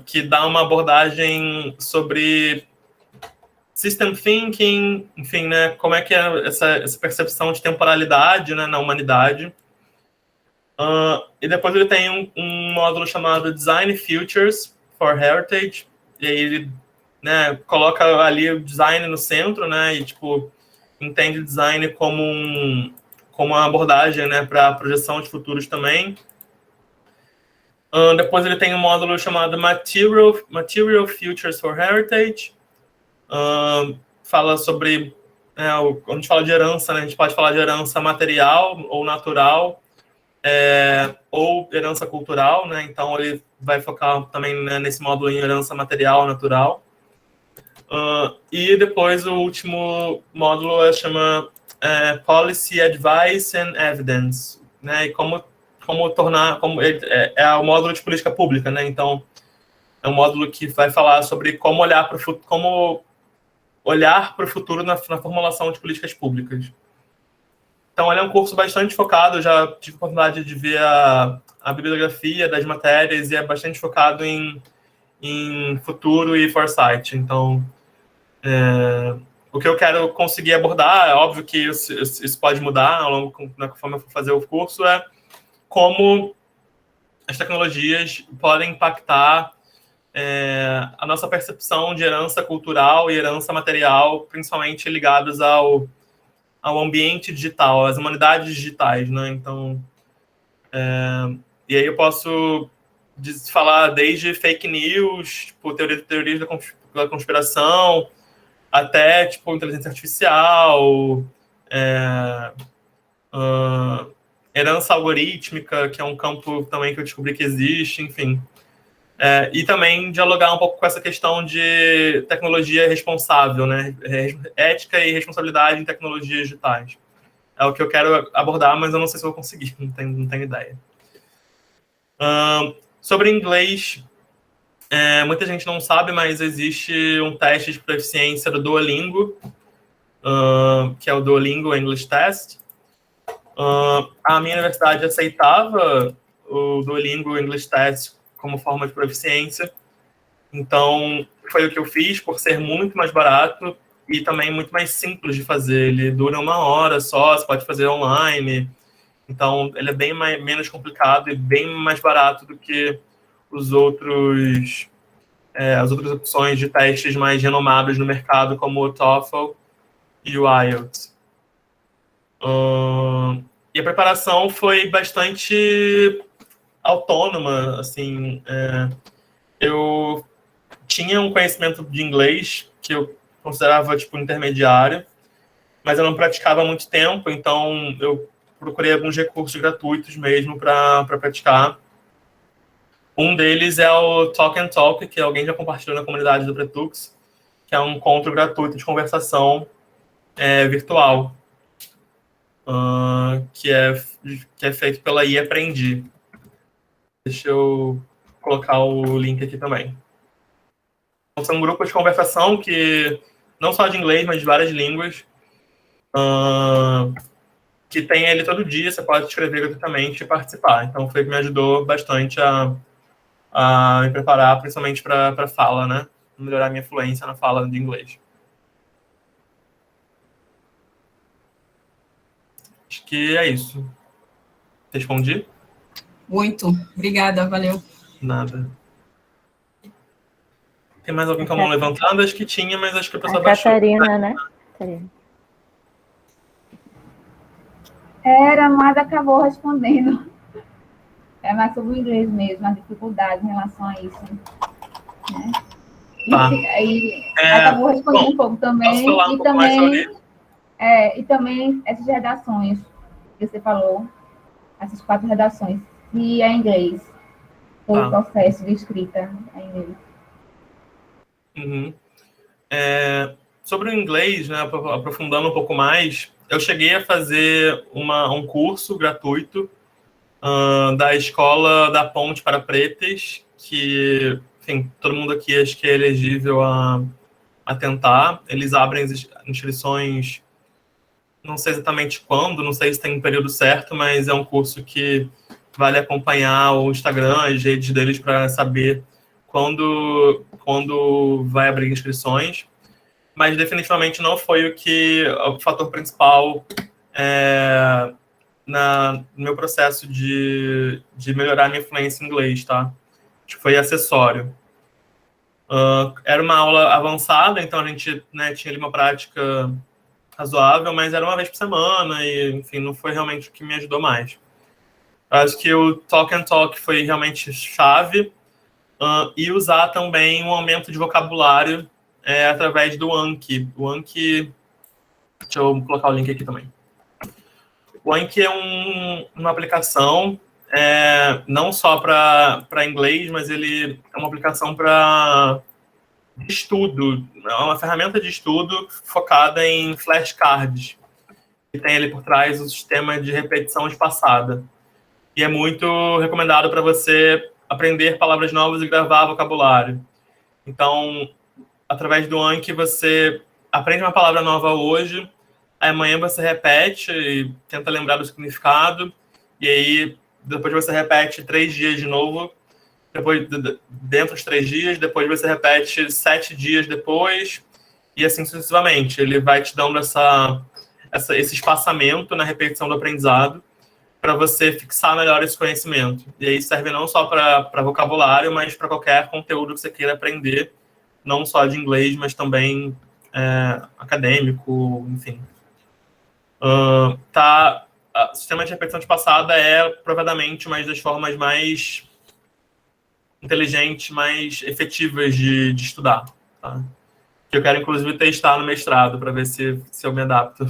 que dá uma abordagem sobre system thinking, enfim, né, como é que é essa percepção de temporalidade, né, na humanidade. E depois ele tem um módulo chamado Design Futures for Heritage, e aí ele, né, coloca ali o design no centro, né, e tipo, entende o design como uma abordagem, né, para projeção de futuros também. Depois ele tem um módulo chamado Material Futures for Heritage. Fala sobre, quando a gente fala de herança, né, a gente pode falar de herança material ou natural, ou herança cultural, né? Então ele vai focar também, né, nesse módulo em herança material, natural. E depois o último módulo chama Policy Advice and Evidence, né? E como é o módulo de política pública, né? Então, é um módulo que vai falar sobre como olhar para o futuro na formulação de políticas públicas. Então, ele é um curso bastante focado, eu já tive a oportunidade de ver a bibliografia das matérias e é bastante focado em futuro e foresight. Então, o que eu quero conseguir abordar, é óbvio que isso pode mudar ao longo, conforme eu for fazer o curso, é como as tecnologias podem impactar a nossa percepção de herança cultural e herança material, principalmente ligadas ao ambiente digital, às humanidades digitais, né? Então, e aí eu posso falar desde fake news, tipo, teorias da conspiração, até tipo inteligência artificial, herança algorítmica, que é um campo também que eu descobri que existe, enfim. E também dialogar um pouco com essa questão de tecnologia responsável, né? Ética e responsabilidade em tecnologias digitais. É o que eu quero abordar, mas eu não sei se eu vou conseguir, não tenho ideia. Sobre inglês, muita gente não sabe, mas existe um teste de proficiência do Duolingo, que é o Duolingo English Test. A minha universidade aceitava o Duolingo English Test como forma de proficiência. Então, foi o que eu fiz, por ser muito mais barato e também muito mais simples de fazer. Ele dura 1 hora só, você pode fazer online. Então, ele é bem menos complicado e bem mais barato do que as outras opções de testes mais renomados no mercado, como o TOEFL e o IELTS. E a preparação foi bastante autônoma, assim. Eu tinha um conhecimento de inglês que eu considerava, tipo, intermediário, mas eu não praticava há muito tempo, então eu procurei alguns recursos gratuitos mesmo para praticar. Um deles é o Talk and Talk, que alguém já compartilhou na comunidade do Pretux, que é um encontro gratuito de conversação virtual, que é feito pela eAprendi. Deixa eu colocar o link aqui também. Então, são grupos de conversação que, não só de inglês, mas de várias línguas, que tem ele todo dia, você pode escrever gratuitamente e participar. Então, foi o que me ajudou bastante a me preparar, principalmente para fala, né? Melhorar minha fluência na fala de inglês. Acho que é isso. Respondi? Muito. Obrigada, valeu. Nada. Tem mais alguém com a mão levantada? Acho que tinha, mas acho que a pessoa baixou. Catarina, né? Catarina. Era, mas acabou respondendo. É mais sobre o inglês mesmo, as dificuldades em relação a isso. Né? Tá. E acabou respondendo um pouco também. Posso falar um pouco mais sobre isso? E também essas redações que você falou, essas 4 redações, se é em inglês, o processo de escrita é em inglês. Uhum. Sobre o inglês, né, aprofundando um pouco mais, eu cheguei a fazer um curso gratuito da Escola da Ponte para Pretas, que, enfim, todo mundo aqui acho que é elegível a tentar. Eles abrem as inscrições, não sei exatamente quando, não sei se tem um período certo, mas é um curso que vale acompanhar o Instagram, as redes deles, para saber quando vai abrir inscrições. Mas definitivamente não foi o fator principal no meu processo de melhorar minha fluência em inglês, tá? Acho que foi acessório. Era uma aula avançada, então a gente, né, tinha ali uma prática razoável, mas era uma vez por semana e, enfim, não foi realmente o que me ajudou mais. Acho que o Talk and Talk foi realmente chave, e usar também um aumento de vocabulário através do Anki. O Anki, deixa eu colocar o link aqui também. O Anki é uma aplicação não só para inglês, mas ele é uma aplicação para estudo. É uma ferramenta de estudo focada em flashcards. E tem ali por trás o sistema de repetição espaçada. e é muito recomendado para você aprender palavras novas e gravar vocabulário. Então, através do Anki, você aprende uma palavra nova hoje, aí amanhã você repete e tenta lembrar do significado, e aí depois você repete 3 dias de novo, depois dentro dos 3 dias, depois você repete 7 dias depois, e assim sucessivamente. Ele vai te dando esse espaçamento na repetição do aprendizado para você fixar melhor esse conhecimento. E aí serve não só para vocabulário, mas para qualquer conteúdo que você queira aprender, não só de inglês, mas também acadêmico, enfim. O sistema de repetição de passada é, provavelmente, uma das formas mais inteligentes, mais efetivas de estudar. Tá? Que eu quero, inclusive, testar no mestrado, para ver se eu me adapto.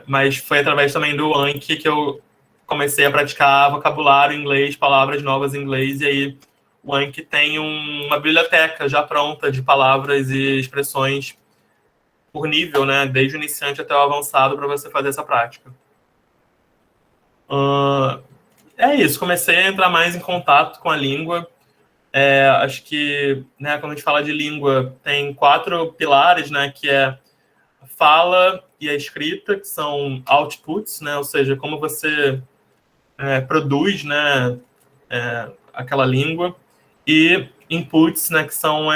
Mas foi através também do Anki que eu comecei a praticar vocabulário em inglês, palavras novas em inglês, e aí o Anki tem uma biblioteca já pronta de palavras e expressões por nível, né, desde o iniciante até o avançado, para você fazer essa prática. É isso, comecei a entrar mais em contato com a língua. Acho que, né, quando a gente fala de língua, tem 4 pilares, né, que é a fala e a escrita, que são outputs, né, ou seja, como você produz, né, aquela língua, e inputs, né, que são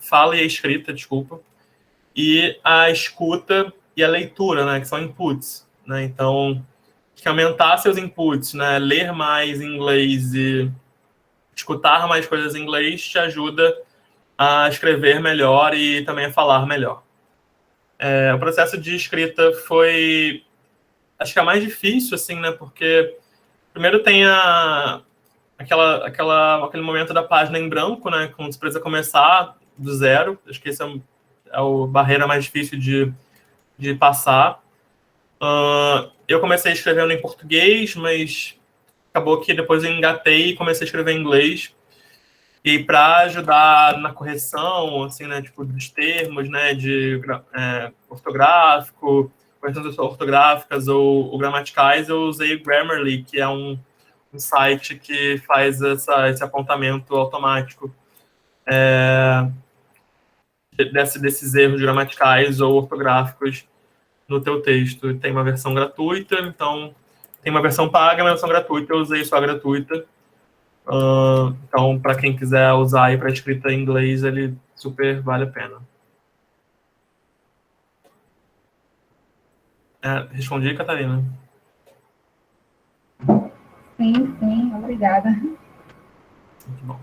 fala e a escrita, desculpa, e a escuta e a leitura, né, que são inputs, né, então, que aumentar seus inputs, né, ler mais em inglês e escutar mais coisas em inglês te ajuda a escrever melhor e também a falar melhor. O processo de escrita foi, acho que é mais difícil, assim, né, porque primeiro tem aquele momento da página em branco, né, quando você precisa começar do zero. Acho que esse é a barreira mais difícil de passar. Eu comecei escrevendo em português, mas acabou que depois eu engatei e comecei a escrever em inglês. E para ajudar na correção, assim, né, tipo, dos termos, né, de ortográfico, correções ortográficas ou gramaticais, eu usei o Grammarly, que é um site que faz esse apontamento automático desses erros gramaticais ou ortográficos no teu texto. Tem uma versão gratuita, então tem uma versão paga e uma versão gratuita. Eu usei só a gratuita. Então, para quem quiser usar aí para escrita em inglês, ele super vale a pena. Respondi, Catarina? Sim, obrigada. Muito bom.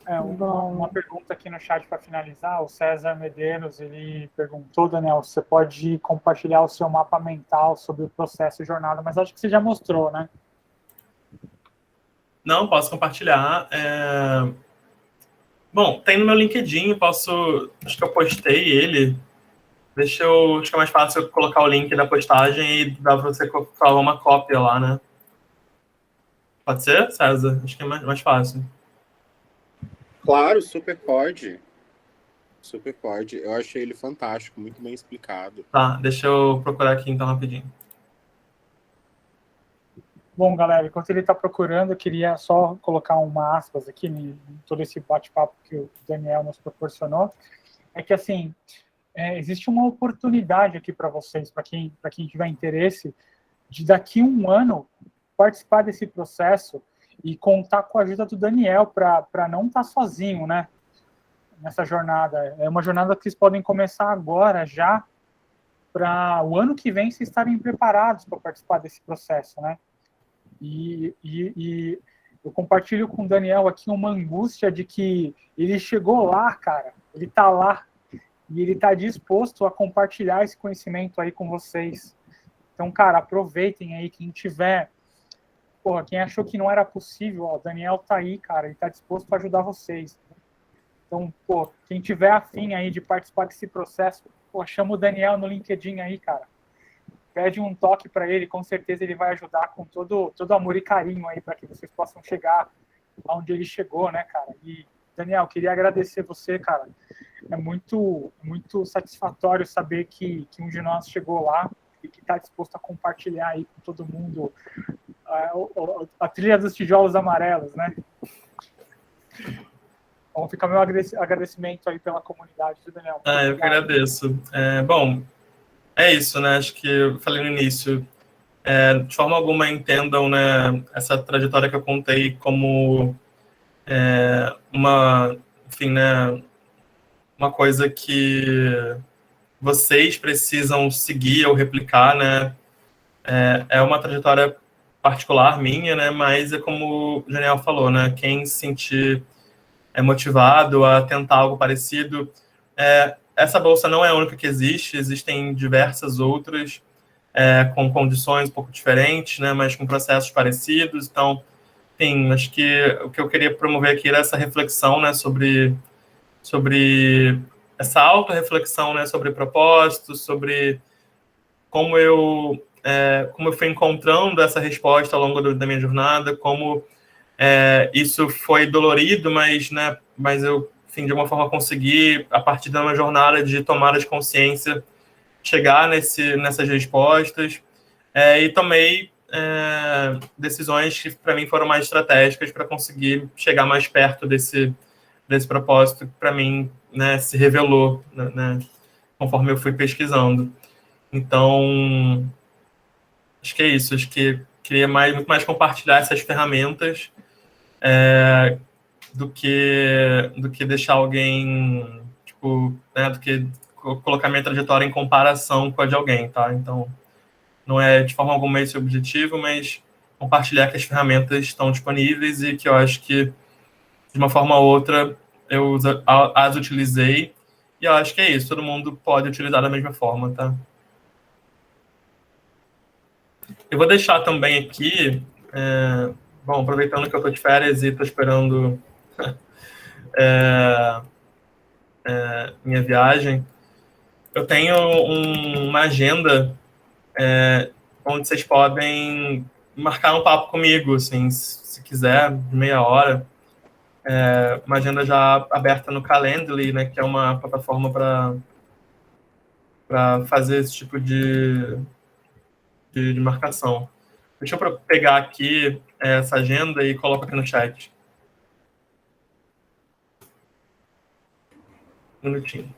Uma pergunta aqui no chat para finalizar. O César Medeiros, ele perguntou, Daniel, você pode compartilhar o seu mapa mental sobre o processo e jornada, mas acho que você já mostrou, né? Não, posso compartilhar. Bom, tem no meu LinkedIn, acho que eu postei ele. Acho que é mais fácil eu colocar o link da postagem e dá para você falar uma cópia lá, né? Pode ser, César? Acho que é mais fácil. Claro, super pode. Super pode. Eu achei ele fantástico, muito bem explicado. Tá, deixa eu procurar aqui então rapidinho. Bom, galera, enquanto ele está procurando, eu queria só colocar uma aspas aqui em todo esse bate-papo que o Daniel nos proporcionou. É que, assim, existe uma oportunidade aqui para vocês, para quem tiver interesse, de daqui a um ano participar desse processo e contar com a ajuda do Daniel para não estar sozinho, né? Nessa jornada. É uma jornada que vocês podem começar agora, já, para o ano que vem vocês estarem preparados para participar desse processo, né? E eu compartilho com o Daniel aqui uma angústia de que ele chegou lá, cara, ele está lá, e ele está disposto a compartilhar esse conhecimento aí com vocês. Então, cara, aproveitem aí, quem tiver, quem achou que não era possível, o Daniel tá aí, cara, ele está disposto a ajudar vocês. Então, quem tiver afim aí de participar desse processo, chama o Daniel no LinkedIn aí, cara. Pede um toque para ele, com certeza ele vai ajudar com todo amor e carinho aí para que vocês possam chegar onde ele chegou, né, cara? E, Daniel, queria agradecer você, cara. É muito satisfatório saber que um de nós chegou lá e e que está disposto a compartilhar aí com todo mundo a trilha dos tijolos amarelos, né? Então fica meu agradecimento aí pela comunidade do Daniel. Eu que agradeço. Bom, é isso, né? Acho que eu falei no início. De forma alguma entendam, né, essa trajetória que eu contei como enfim, né, uma coisa que vocês precisam seguir ou replicar, né? É uma trajetória particular minha, né? Mas é como o Daniel falou, né? Quem se sentir motivado a tentar algo parecido, essa bolsa não é a única que existe, existem diversas outras com condições um pouco diferentes, né? Mas com processos parecidos. Então, enfim, acho que o que eu queria promover aqui era essa reflexão, né? Sobre essa auto-reflexão, né? Sobre propósitos, sobre como eu fui encontrando essa resposta ao longo da minha jornada, como isso foi dolorido, mas eu, enfim, de uma forma consegui, a partir da minha jornada de tomada de consciência, chegar nessas respostas, e tomei decisões que para mim foram mais estratégicas para conseguir chegar mais perto desse propósito que para mim, né, se revelou, né, conforme eu fui pesquisando. Então, acho que é isso. Acho que queria muito mais compartilhar essas ferramentas do que deixar alguém, tipo, né, do que colocar minha trajetória em comparação com a de alguém, tá? Então, não é de forma alguma esse o objetivo, mas compartilhar que as ferramentas estão disponíveis e que eu acho que, de uma forma ou outra, eu as utilizei, e eu acho que é isso. Todo mundo pode utilizar da mesma forma, tá? Eu vou deixar também aqui, bom, aproveitando que eu estou de férias e estou esperando minha viagem, eu tenho uma agenda onde vocês podem marcar um papo comigo, assim, se quiser, de meia hora. Uma agenda já aberta no Calendly, né, que é uma plataforma para fazer esse tipo de marcação. Deixa eu pegar aqui essa agenda e coloco aqui no chat. Um minutinho.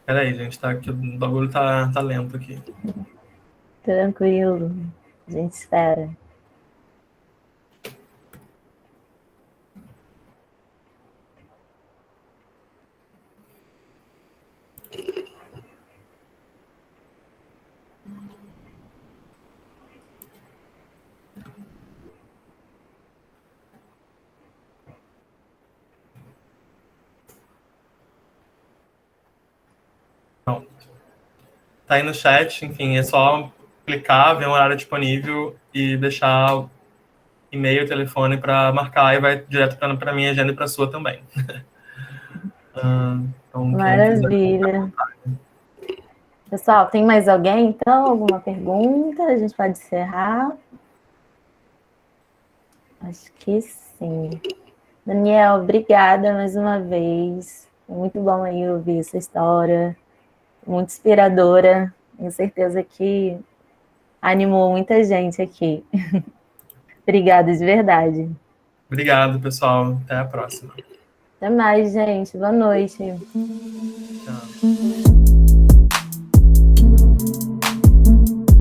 Peraí, gente, tá aqui, o bagulho tá lento aqui. Tranquilo, a gente espera. Pronto. Tá aí no chat, enfim, é só clicar, ver um horário disponível e deixar e-mail, telefone para marcar e vai direto para minha agenda e para a sua também. Então, maravilha. Pessoal, tem mais alguém, então? Alguma pergunta? A gente pode encerrar? Acho que sim. Daniel, obrigada mais uma vez. Muito bom aí ouvir essa história. Muito inspiradora. Tenho certeza que animou muita gente aqui. Obrigada, de verdade. Obrigado, pessoal. Até a próxima. Até mais, gente. Boa noite.